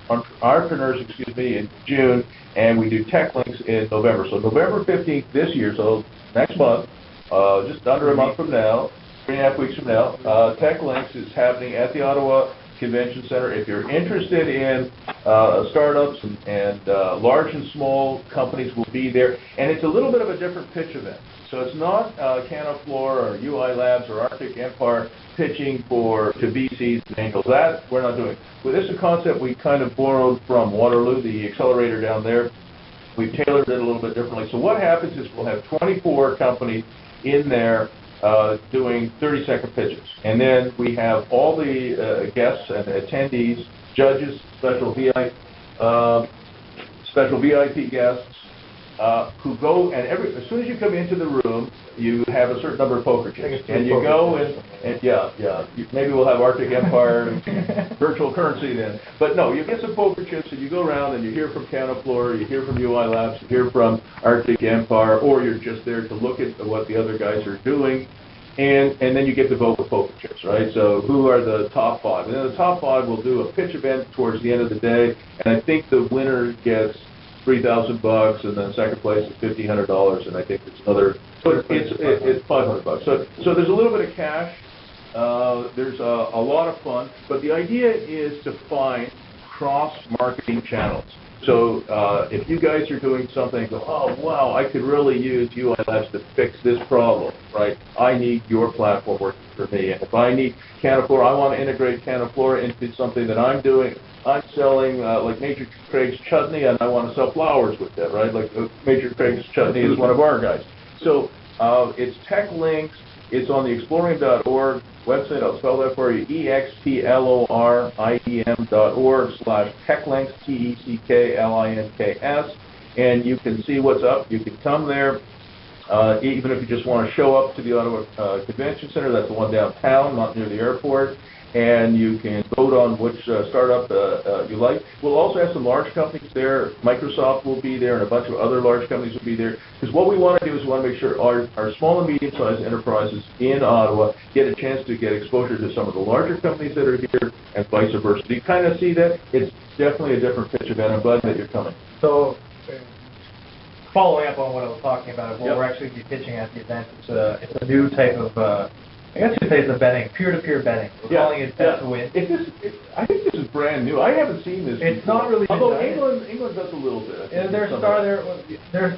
Entrepreneurs, in June. And we do TechLinks in November. So November 15th this year, so next month, just under a month from now, 3.5 weeks from now, TechLinks is happening at the Ottawa Convention Center. If you're interested in startups and large and small companies will be there, and it's a little bit of a different pitch event. So it's not CanaFlora or YOUi Labs or Arctic Empire pitching to VCs and angels. That we're not doing. Well, this is a concept we kind of borrowed from Waterloo, the accelerator down there. We've tailored it a little bit differently. So what happens is we'll have 24 companies in there doing 30-second pitches. And then we have all the guests and attendees, judges, special VIP guests, who go, and as soon as you come into the room, you have a certain number of poker chips. And you go and maybe we'll have Arctic Empire virtual currency then. But no, you get some poker chips and you go around and you hear from CanaFlora, you hear from YOUi Labs, you hear from Arctic Empire, or you're just there to look at what the other guys are doing. And then you get to vote with poker chips, right? So who are the top 5? And then the top 5 will do a pitch event towards the end of the day, and I think the winner gets $3,000, and then second place is $1,500, and I think it's another. So it's $500. So there's a little bit of cash. There's a lot of fun, but the idea is to find cross-marketing channels. So if you guys are doing something, go, oh wow, I could really use YOUi Labs to fix this problem, right? I need your platform working for me, and if I need CanaFlora, I want to integrate CanaFlora into something that I'm doing. I'm selling like Major Craig's chutney, and I want to sell flowers with that, right? Like Major Craig's chutney is one of our guys. So it's tech links. It's on the exploring.org website. I'll spell that for you: explorIDM.org/techlinks, TECKLINKS, and you can see what's up. You can come there. Even if you just want to show up to the Ottawa Convention Center, that's the one downtown, not near the airport, and you can vote on which startup you like. We'll also have some large companies there. Microsoft will be there, and a bunch of other large companies will be there. Because what we want to do is we want to make sure our small and medium-sized enterprises in Ottawa get a chance to get exposure to some of the larger companies that are here, and vice versa. Do you kind of see that? It's definitely a different pitch event. I'm glad that you're coming. So, following up on what I was talking about, what we're actually be pitching at the event, it's a new type of, I guess you'd say it's a betting, peer-to-peer betting. We're calling it Bet to Win. I think this is brand new. I haven't seen this It's before. not really. Although England does a little bit. There's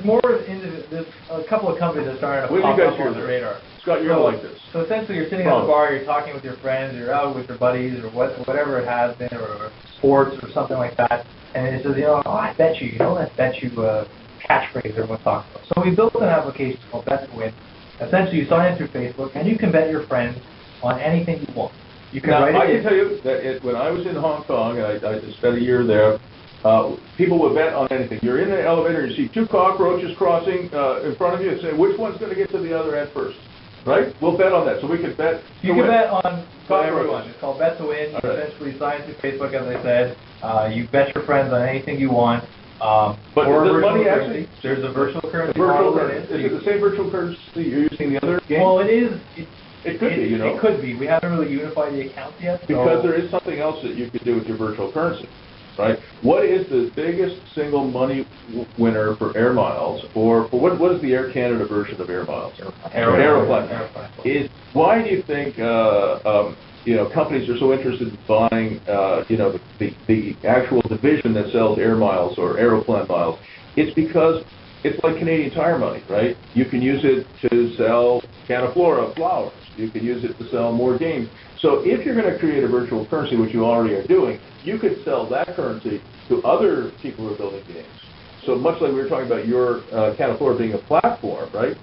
more into there's a couple of companies that are starting to pop up on the radar. Scott, you're like this. So essentially, you're sitting at a bar, you're talking with your friends, you're out with your buddies, or whatever it has been, or sports, or something like that, and it says, I bet you, that bet you catchphrase everyone talks about. So we built an application called Bet to Win. Essentially, you sign in through Facebook, and you can bet your friends on anything you want. You can I can tell you that when I was in Hong Kong, I spent a year there, people would bet on anything. You're in an elevator, you see 2 cockroaches crossing in front of you, and say, which one's going to get to the other end first? Right? We'll bet on that. So we can bet. You can bet on everyone. It's called Bet to Win. You essentially sign through Facebook, as I said. You bet your friends on anything you want. But or money actually? There's a virtual currency. Is it the same virtual currency you're using the other game? Well, it is. It could be, It could be. We haven't really unified the accounts yet. Because there is something else that you could do with your virtual currency, right? What is the biggest single money winner for Air Miles, or for what is the Air Canada version of Air Miles? Aeroplan. Why do you think companies are so interested in buying, the actual division that sells Air Miles or Aeroplan miles? It's because it's like Canadian Tire money, right? You can use it to sell CanaFlora flowers. You can use it to sell more games. So if you're going to create a virtual currency, which you already are doing, you could sell that currency to other people who are building games. So much like we were talking about your CanaFlora being a platform, right?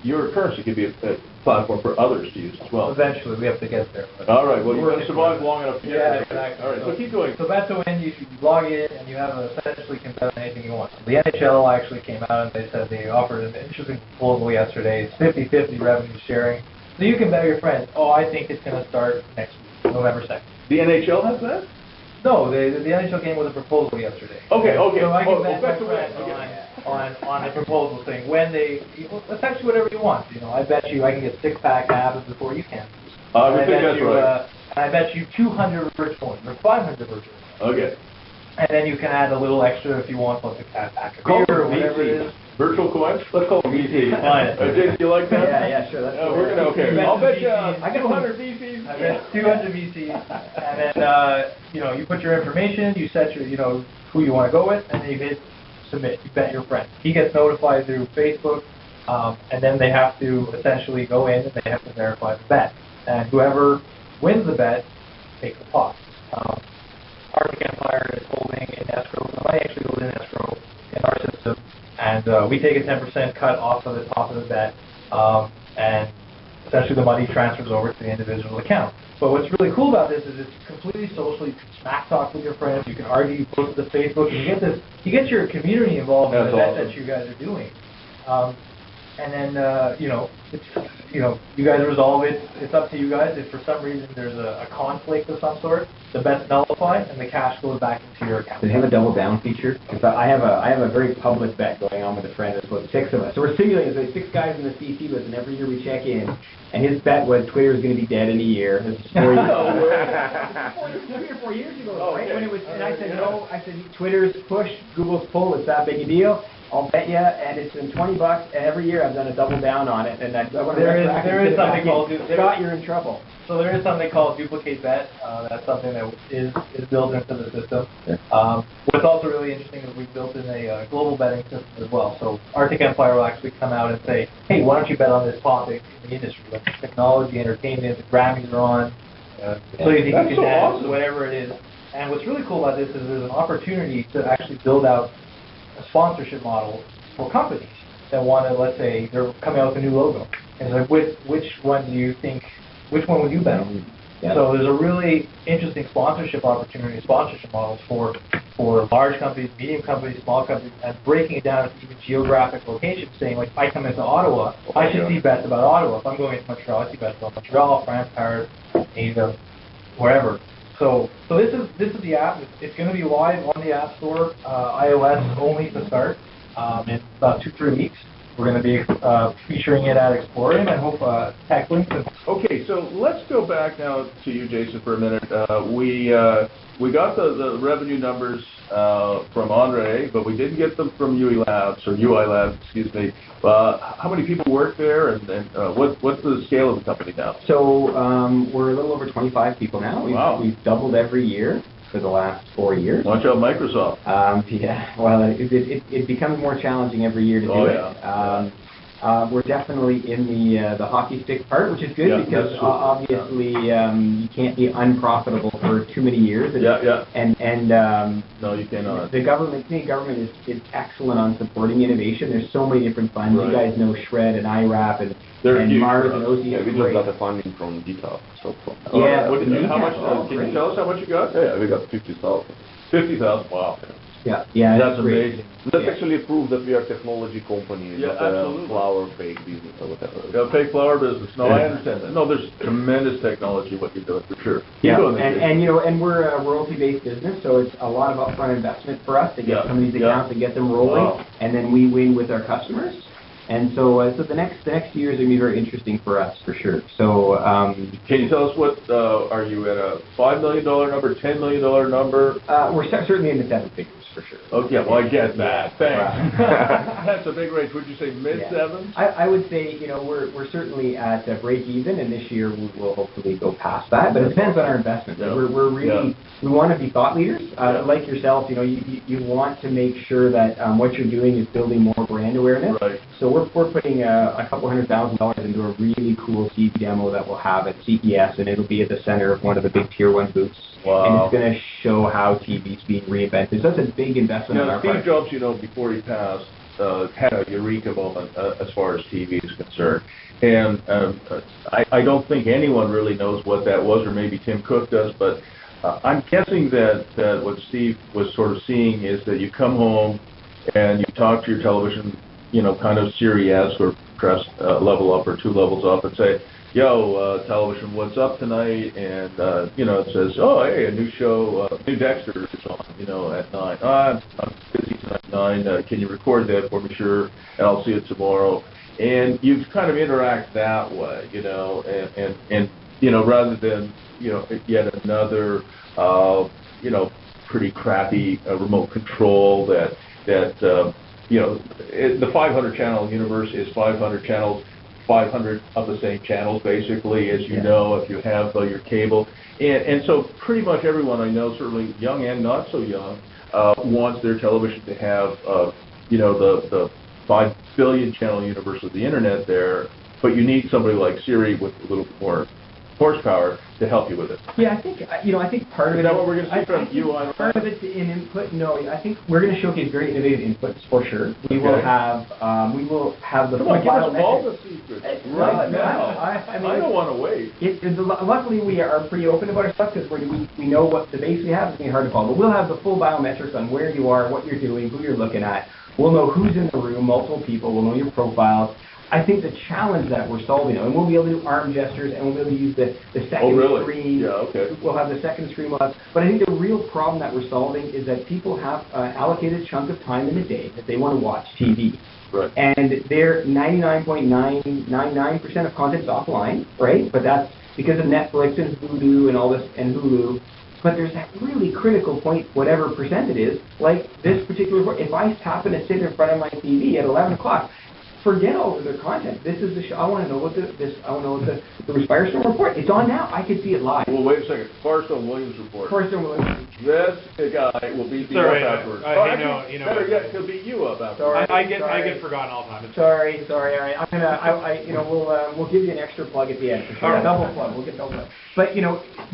Your currency could be a platform for others to use as well. Eventually, we have to get there. All right. Well, you're going to survive long enough to get there. Exactly. All right. So keep going. So Bet to Win, you log in, and you have essentially can bet on anything you want. So the NHL actually came out, and they said they offered an interesting proposal yesterday. It's 50-50 revenue sharing. So you can bet your friends, I think it's going to start next week, November 2nd. The NHL has that? No, the NHL came with a proposal yesterday. Okay. So I can bet my friends on a proposal saying essentially whatever you want. I bet you I can get 6-pack abs before you can. I think that's right. And I bet you 200 virtual ones or 500 virtual ones. Okay. And then you can add a little extra if you want, like a pack of beer or whatever it is. Virtual coins? Let's call them VC. Fine. Jason, you like that? Yeah, sure. That's we're gonna I'll bet you I got 200 VCs. I bet 200 VCs, and then you put your information, you set your who you want to go with, and then you hit submit. You bet your friend. He gets notified through Facebook, and then they have to essentially go in and they have to verify the bet, and whoever wins the bet takes the pot. Arctic Empire is holding in escrow. The money actually goes in escrow in our system, and we take a 10% cut off of the top of the bet, and essentially the money transfers over to the individual account. But what's really cool about this is it's completely social. You can smack talk with your friends. You can argue. You post it to Facebook, and you get your community involved in the event that you guys are doing. And then you guys resolve it. It's up to you guys. If for some reason there's a conflict of some sort, the bet's nullified and the cash goes back into your account. Does it have a double down feature? Because I have a very public bet going on with a friend. There's about 6 of us. So we're simulating. There's 6 guys in the CC list, and every year we check in. And his bet was Twitter is going to be dead in a year. This is 4 years. 3 or 4 years ago, right? When it was, and I said no. I said Twitter's push, Google's pull. It's that big a deal. I'll bet you, and it's been $20, and every year I've done a double down on it, and there is something called Scott, you're in trouble. So there is something called duplicate bet. That's something that is built into the system. What's also really interesting is we've built in a global betting system as well. So Arctic Empire will actually come out and say, hey, why don't you bet on this topic in the industry, like technology, entertainment, the Grammys are on, so you think you can dance, awesome. Whatever it is. And what's really cool about this is there's an opportunity to actually build out a sponsorship model for companies that want to, let's say, they're coming out with a new logo. And like, which one would you bet on? Yeah. So there's a really interesting sponsorship opportunity, sponsorship models for large companies, medium companies, small companies, and breaking it down to even geographic locations, saying, like, if I come into Ottawa, I should see bets about Ottawa. If I'm going into Montreal, I see bets about Montreal, France, Paris, Asia, wherever. So this is the app. It's going to be live on the App Store, iOS only to start, in about 2-3 weeks. We're going to be featuring it at Exploring. I hope Tech Links. Okay, so let's go back now to you, Jason, for a minute. We got the revenue numbers from Andriy, but we didn't get them from YOUi Labs, excuse me. How many people work there, and what's the scale of the company now? So we're a little over 25 people now. We've doubled every year for the last 4 years. Watch out, Microsoft. Yeah, well, it becomes more challenging every year to do it. We're definitely in the hockey stick part, which is good because obviously you can't be unprofitable for too many years. And no, you cannot. The Canadian government is excellent on supporting innovation. There's so many different funds. Right. You guys know SHRED and IRAP and Mars and OC. Yeah, we just got the funding from DTAL. So how much? Can you tell us how much you got? Yeah, we got 50,000. 50,000. Wow. Yeah, that's amazing. That's actually proof that we are a technology company, not a flower fake business or whatever. Yeah, fake flower business. No, I understand that. No, there's tremendous technology what you're doing for sure. Yeah, and we're a royalty-based business, so it's a lot of upfront investment for us to get some of these accounts and get them rolling, and then we win with our customers. And so the next years are going to be very interesting for us, for sure. So, can you tell us what are you at a $5 million number, $10 million number? We're certainly in the 7 figures, for sure. Okay, well, I get that. Thanks. That's a big range. Would you say mid-7s? I would say, we're certainly at break even, and this year we will hopefully go past that. But it depends on our investments. Yeah. We're really we want to be thought leaders, like yourself. You want to make sure that what you're doing is building more brand awareness. Right. So we're putting a couple $100,000 into a really cool TV demo that we'll have at CES, and it'll be at the center of one of the big Tier 1 booths. Wow. And it's going to show how TV's being reinvented. So that's a big investment on our part. Steve Jobs, before he passed, had a eureka moment as far as TV is concerned. And I don't think anyone really knows what that was, or maybe Tim Cook does, but I'm guessing that what Steve was sort of seeing is that you come home and you talk to your television, kind of Siri-esque, or press level up or 2 levels up and say, yo, television, what's up tonight? And, it says, oh, hey, a new show, new Dexter is on, at 9. I'm busy tonight at 9. Can you record that for me? Sure. And I'll see it tomorrow. And you kind of interact that way, and rather than, yet another, pretty crappy remote control that the 500-channel universe is 500 channels, 500 of the same channels, basically, as you know, if you have your cable. And so pretty much everyone I know, certainly young and not so young, wants their television to have, the 5 billion channel universe of the Internet there, but you need somebody like Siri with a little more horsepower to help you with it. Yeah, I think I think part of it. Is that what we're going to see from YOUi? Part of it in input. No, I think we're going to showcase very innovative inputs for sure. We will have the Come on, give us all the biometrics. secrets Right now. I mean, I don't want to wait. Luckily, we are pretty open about our stuff because we know what the base we have. It's being hard to follow, but we'll have the full biometrics on where you are, what you're doing, who you're looking at. We'll know who's in the room, multiple people. We'll know your profiles. I think the challenge that we're solving, and we'll be able to do arm gestures, and we'll be able to use the second screen. Yeah, okay. We'll have the second screen. But I think the real problem that we're solving is that people have an allocated chunk of time in the day that they want to watch TV. Right. And they're 99.999% of content is offline, right? But that's because of Netflix and Hulu and all this, and Hulu. But there's that really critical point, whatever percent it is, like this particular, if I happen to sit in front of my TV at 11 o'clock, forget all of the content. This is the show. I want to know what the Firestone Report. It's on now. I can see it live. Well, wait a second. Firestone Williams Report. Firestone Williams. This guy will beat you up afterwards. Better yet, he'll beat you up afterwards. I get forgotten all the time. Sorry. All right. We'll give you an extra plug at the end. For sure. Double plug. We'll get double plug. But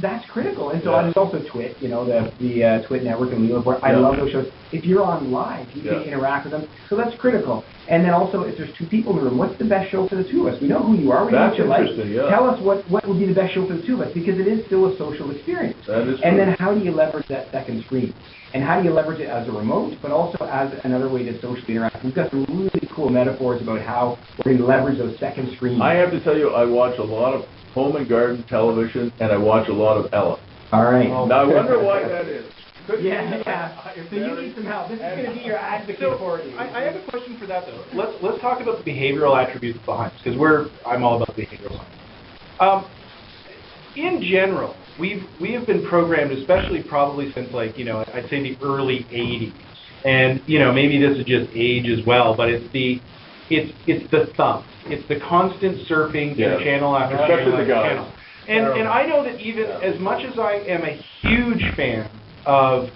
that's critical. And so there's also Twit. The Twit network and YOUi Report. I love those shows. If you're on live, you can interact with them. So that's critical. And then also, if there's two people in the room, what's the best show for the two of us? We know who you are. We know what you like. Yeah. Tell us what would be the best show for the two of us, because it is still a social experience. That is true. And then how do you leverage that second screen? And how do you leverage it as a remote, but also as another way to socially interact? We've got some really cool metaphors about how we're going to leverage those second screens. I have to tell you, I watch a lot of home and garden television, and I watch a lot of Ellen. All right. Now, I wonder why that is. So you need some help. This is going to be your advocate for you. I have a question for that, though. Let's talk about the behavioral attributes behind this, because I'm all about behavioral science. In general, we have been programmed, especially probably since I'd say the early '80s, and maybe this is just age as well, but it's the thumb. It's the constant surfing channel after channel after channel. And I know that even as much as I am a huge fan of,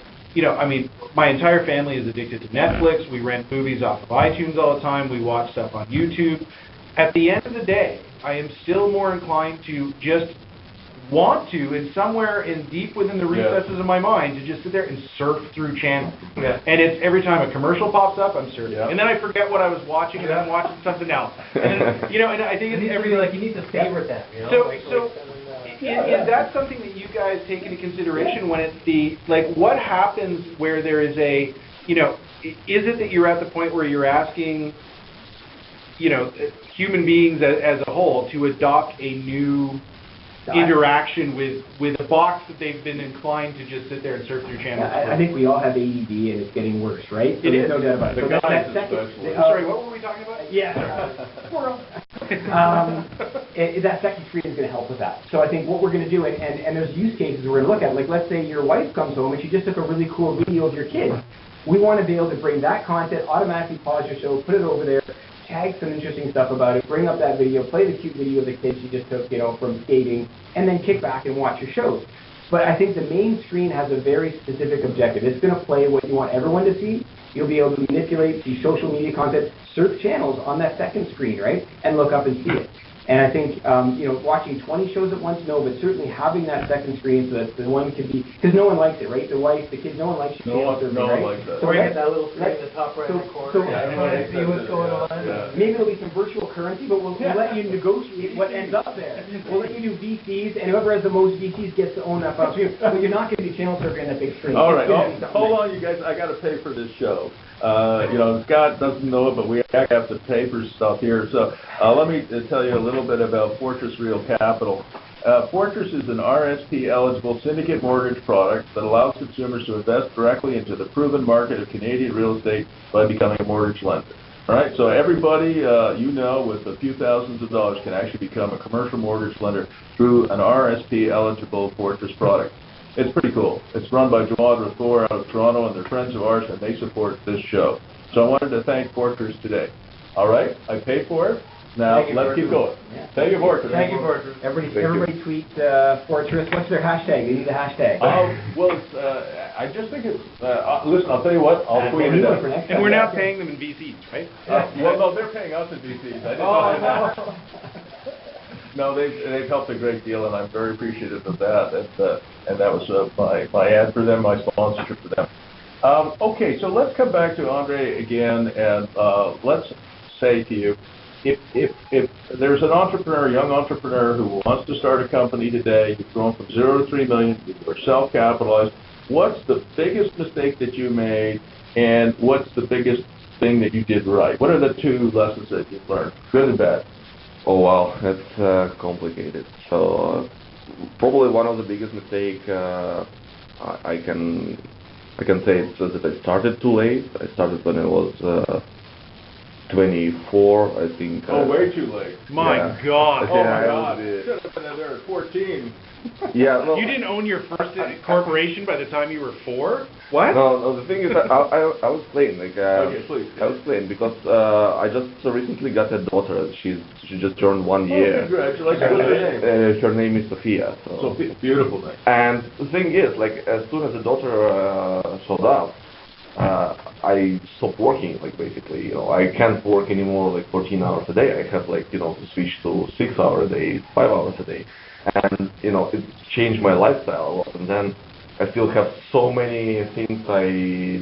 my entire family is addicted to Netflix. We rent movies off of iTunes all the time. We watch stuff on YouTube. At the end of the day, I am still more inclined to just want to, and somewhere in deep within the recesses of my mind, to just sit there and surf through channels. Yeah. And it's every time a commercial pops up, I'm surfing. Yeah. And then I forget what I was watching, and I'm watching something else. And then, and I think it's every you need to favorite them. Is that something that you guys take into consideration when it's what happens where there is a, is it that you're at the point where you're asking, human beings as a whole to adopt a new interaction with a box that they've been inclined to just sit there and surf through channels? I think we all have AED, and it's getting worse, right? So there's no doubt about it. Sorry, what were we talking about? That second screen is going to help with that. So I think what we're going to do, and there's use cases we're going to look at, like let's say your wife comes home and she just took a really cool video of your kid. We want to be able to bring that content, automatically pause your show, put it over there, tag some interesting stuff about it, bring up that video, play the cute video of the kid she just took, from skating, and then kick back and watch your shows. But I think the main screen has a very specific objective. It's going to play what you want everyone to see. You'll be able to manipulate the social media content, surf channels on that second screen, right, and look up and see it. And I think, watching 20 shows at once, no, but certainly having that second screen so that the one can be, because no one likes it, right? The wife, the kids, no one likes your channel surfing, right? Likes that. So we get that little screen in the top right hand corner. I see what's going on. Yeah. Maybe there'll be some virtual currency, but we'll let you negotiate what ends up there. We'll let you do VCs, and whoever has the most VCs gets to own that file screen. But you're not going to be channel surfing on that big screen. All right, hold on, you guys. I got to pay for this show. Scott doesn't know it, but we have to pay for stuff here. So let me tell you a little bit about Fortress Real Capital. Fortress is an RSP-eligible syndicate mortgage product that allows consumers to invest directly into the proven market of Canadian real estate by becoming a mortgage lender. All right, so everybody with a few thousands of dollars can actually become a commercial mortgage lender through an RSP-eligible Fortress product. It's pretty cool. It's run by Jawad Rathore out of Toronto, and they're friends of ours, and they support this show. So I wanted to thank Fortress today. All right, I paid for it. Now let's keep going. Yeah. Thank you, Fortress. Thank you, Fortress. Everybody tweet Fortress. What's their hashtag? They need a hashtag. I just think it's. Listen, I'll tell you what. I'll tweet it out. And we're now paying them in VCs, right? No, they're paying us in VCs. No, they've helped a great deal, and I'm very appreciative of that. And that was my ad for them, my sponsorship for them. Okay, so let's come back to Andriy again, and let's say to you, if there's an entrepreneur, a young entrepreneur who wants to start a company today, you've grown from 0 to 3 million, you're self-capitalized, what's the biggest mistake that you made, and what's the biggest thing that you did right? What are the two lessons that you've learned, good and bad? Oh wow, that's complicated. So probably one of the biggest mistakes I can say is that I started too late. I started when I was 24, I think. Oh, way too late. My God. Oh, my God. Should have been there at 14. Yeah, no. You didn't own your first corporation by the time you were 4? What? No, the thing is that I was playing. Okay, please. I was playing because I just recently got a daughter. She just turned 1 year. Oh, congratulations. What's her name? Her name is Sophia. Sophia, beautiful name. And the thing is, as soon as the daughter showed up, I stopped working, basically, I can't work anymore, 14 hours a day. I have, to switch to 6 hours a day, 5 hours a day. And, it changed my lifestyle a lot. And then I still have so many things I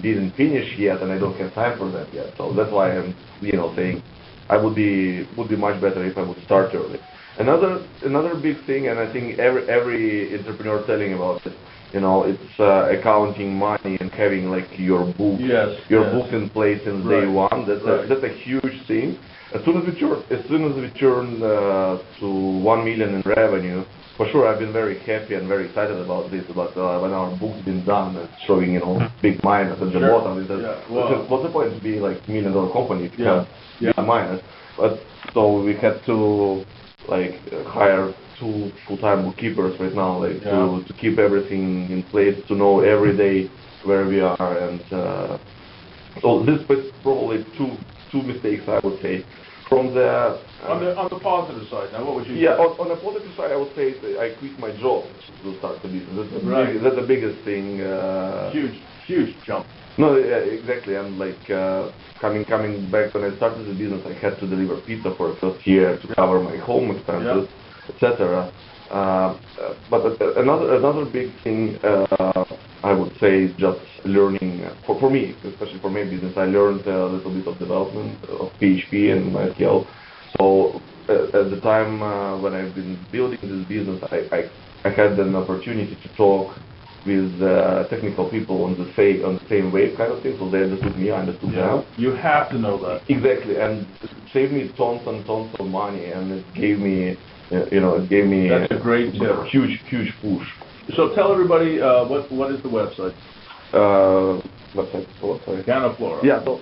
didn't finish yet, and I don't have time for them yet. So that's why I'm, saying I would be much better if I would start early. Another big thing, and I think every entrepreneur telling about it, it's accounting money and having your books, books in place in day one. That's a huge thing. As soon as we turn to 1 million in revenue, for sure I've been very happy and very excited about this. But when our book's been done, it's showing big minus at the bottom. What's the point to be $1 million company if you have big minus? But so we had to hire 2 full-time bookkeepers right now, to keep everything in place, to know every day where we are, and so this was probably two mistakes I would say. From the on the positive side, now what would you say? Yeah, on the positive side, I would say that I quit my job to start the business. That's the biggest thing. Huge jump. No, exactly. And coming back when I started the business, I had to deliver pizza for the first year to cover my home expenses, etc. But another big thing I would say is just learning. For me, especially for my business, I learned a little bit of development of PHP and MySQL. So at the time when I've been building this business, I had an opportunity to talk with technical people on the same wave kind of thing. So they understood me, I understood them. You have to know that. Exactly, and it saved me tons and tons of money, and it gave me, That's a great tip. Huge push. So tell everybody what is the website? Website. CanaFlora. Yeah. So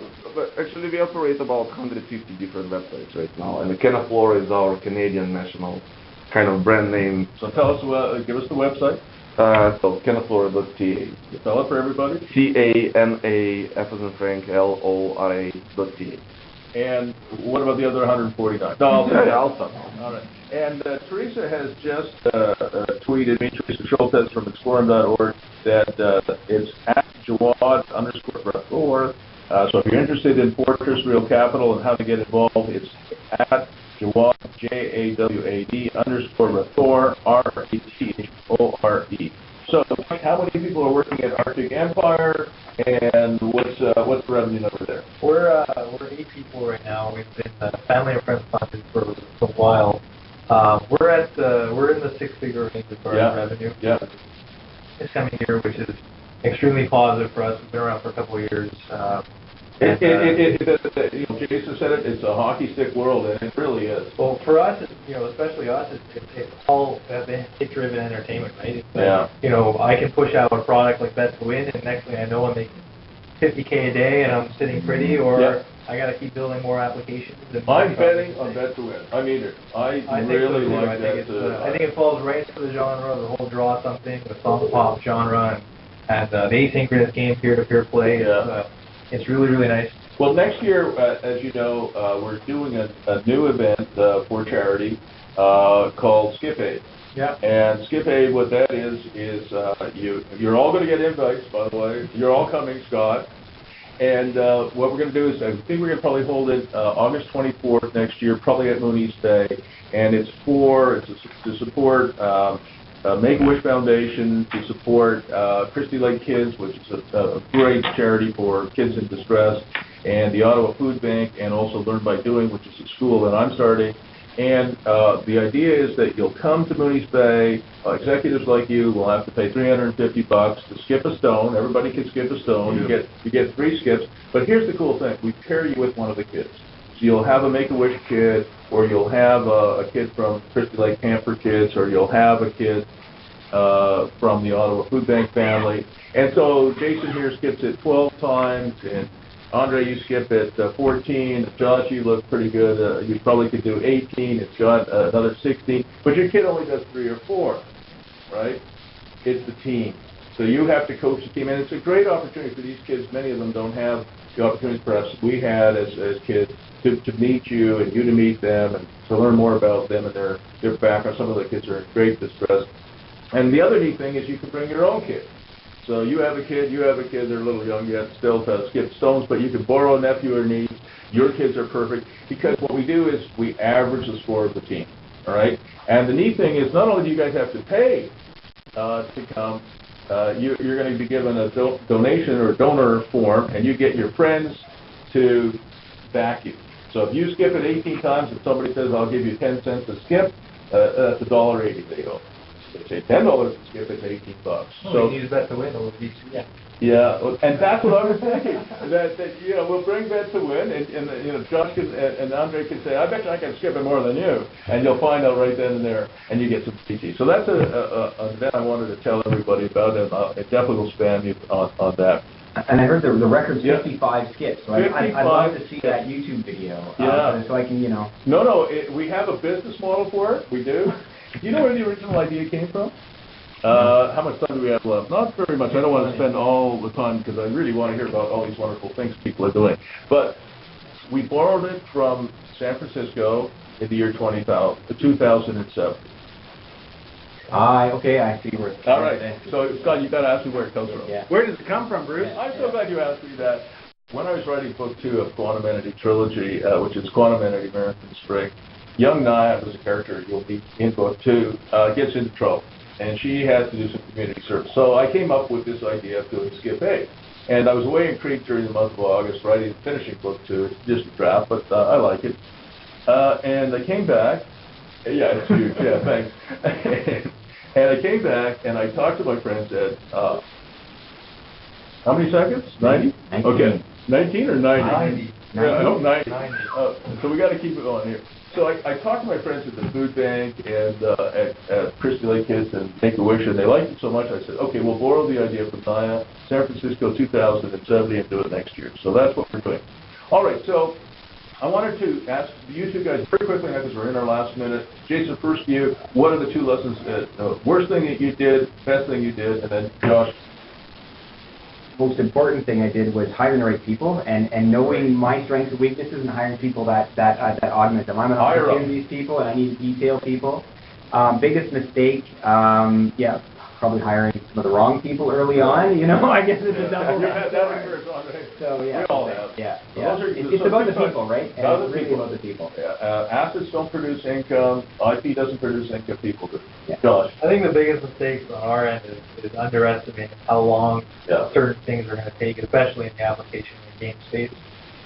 actually, we operate about 150 different websites right now, and the CanaFlora is our Canadian national kind of brand name. So tell us, give us the website. So CanaFlora.ca. Spell it for everybody. CANA F as in Frank LORA.ca. And what about the other 149? No, I'll stop. All right. And Teresa has just tweeted me, Teresa Schultes from exploring.org, that it's at Jawad_Rathor. So if you're interested in Fortress Real Capital and how to get involved, it's at Jawad, JAWAD_Rathor, RATHORE. So how many people are working at Arctic Empire, and what's the revenue number there? We're 8 people right now. We've been family and friends funded for a while. We're in the 6-figure range as far as revenue. Yeah. This coming year, which is extremely positive for us. We've been around for a couple of years. Jason said it. It's a hockey stick world, and it really is. Well, for us, especially us, it's all been hit-driven entertainment, right? I can push out a product like Bet to Win, and next thing I know, I'm making $50K a day, and I'm sitting pretty, or I got to keep building more applications. I'm betting on Bet to Win. I mean it. I really so like that. I think it falls right into the genre, the whole draw something, the song pop genre, and the asynchronous game, peer-to-peer play. It's really, really nice. Well, next year, as you know, we're doing a new event for charity called Skip Aid. Yeah. And Skip Aid, what that is you're all going to get invites, by the way. You're all coming, Scott. And what we're going to do is, I think we're going to probably hold it August 24th next year, probably at Mooney's Bay, and it's to support Make-A-Wish Foundation, to support Christie Lake Kids, which is a great charity for kids in distress, and the Ottawa Food Bank, and also Learn by Doing, which is a school that I'm starting. And the idea is that you'll come to Mooney's Bay. Executives like you will have to pay $350 to skip a stone. Everybody can skip a stone. You get 3 skips. But here's the cool thing: we pair you with one of the kids. So you'll have a Make-A-Wish kid, or you'll have a kid from Christie Lake Camper Kids, or you'll have a kid from the Ottawa Food Bank family. And so Jason here skips it 12 times, and Andriy, you skip it 14. Josh, you look pretty good. You probably could do 18. It's got another 16. But your kid only does 3 or 4, right? It's the team. So you have to coach the team. And it's a great opportunity for these kids. Many of them don't have the opportunities perhaps we had as kids to meet you and you to meet them and to learn more about them and their background. Some of the kids are in great distress. And the other neat thing is you can bring your own kid. So you have a kid, they're a little young yet still to skip stones, but you can borrow a nephew or niece. Your kids are perfect, because what we do is we average the score of the team, all right? And the neat thing is not only do you guys have to pay to come, you're going to be given a donation or donor form, and you get your friends to back you. So if you skip it 18 times and somebody says, I'll give you 10 cents to skip, that's $1.80 they owe. They say $10 to skip, it's $18. So you use bet to win, it would be Yeah, and that's what I was thinking. that we'll bring bet to win, and Josh and Andriy can say, I bet you I can skip it more than you, and you'll find out right then and there, and you get some PT. So that's an event I wanted to tell everybody about, and it definitely will spam you on that. And I heard the record's 55 skips, so 55. I'd love to see that YouTube video. So I can, No, we have a business model for it. We do. Do you know where the original idea came from? How much time do we have left? Not very much. I don't want to spend all the time because I really want to hear about all these wonderful things people are doing. But we borrowed it from San Francisco in the year 2007. Okay, I see where it's all right. So, Scott, you've got to ask me where it comes from. Yeah. Where does it come from, Bruce? I'm so glad you asked me that. When I was writing book 2 of Quantum Entity Trilogy, which is Quantum Entity American Spring, young Naya was a character you'll meet in book 2, gets into trouble, and she has to do some community service. So I came up with this idea of doing Skip 8. And I was away in Crete during the month of August writing and finishing book 2. It's just a draft, but I like it. And I came back. Yeah, it's huge. Yeah, thanks. And I came back, and I talked to my friend and said, how many seconds? 90? 19. Okay. 19 or 90? 90. Yeah, I hope 90. 90. So we got to keep it on here. So I talked to my friends at the food bank and at Christie Lake Kids and Make-A-Wish, and they liked it so much, I said, okay, we'll borrow the idea from Naya, San Francisco 2070, and do it next year. So that's what we're doing. All right, so I wanted to ask you two guys very quickly, because we're in our last minute. Jason, first to you, what are the 2 lessons, worst thing that you did, best thing you did, and then Josh? Most important thing I did was hiring the right people and knowing my strengths and weaknesses and hiring people that augment them. I'm an opportunities people, and I need detail people. Biggest mistake, probably hiring some of the wrong people early on. I guess it's a double. So yeah, we all have. Yeah. So it's about the people, right? And it's really about the people. Yeah. Assets don't produce income. IP doesn't produce income. People do. Yeah. Josh. I think the biggest mistake on our end is underestimating how long certain things are going to take, especially in the application and game space.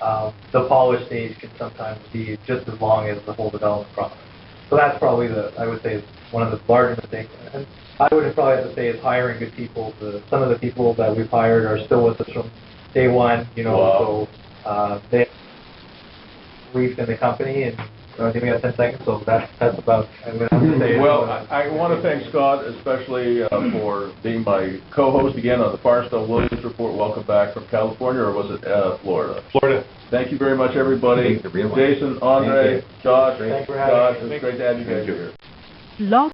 The polish stage can sometimes be just as long as the whole development process. So that's probably I would say, one of the larger mistakes. And I would probably have to say is hiring good people. Some of the people that we've hired are still with us from day one, Wow. So they briefed in the company, and I think we got 10 seconds, so that's about, I'm going to have to say. Well, I want to thank Scott, especially for being my co-host again on the Firestone Williams Report. Welcome back from California, or was it Florida? Florida. Thank you very much, everybody. Jason, Andriy, Josh, Thanks for having me. Scott, it was great to have you guys here. Blog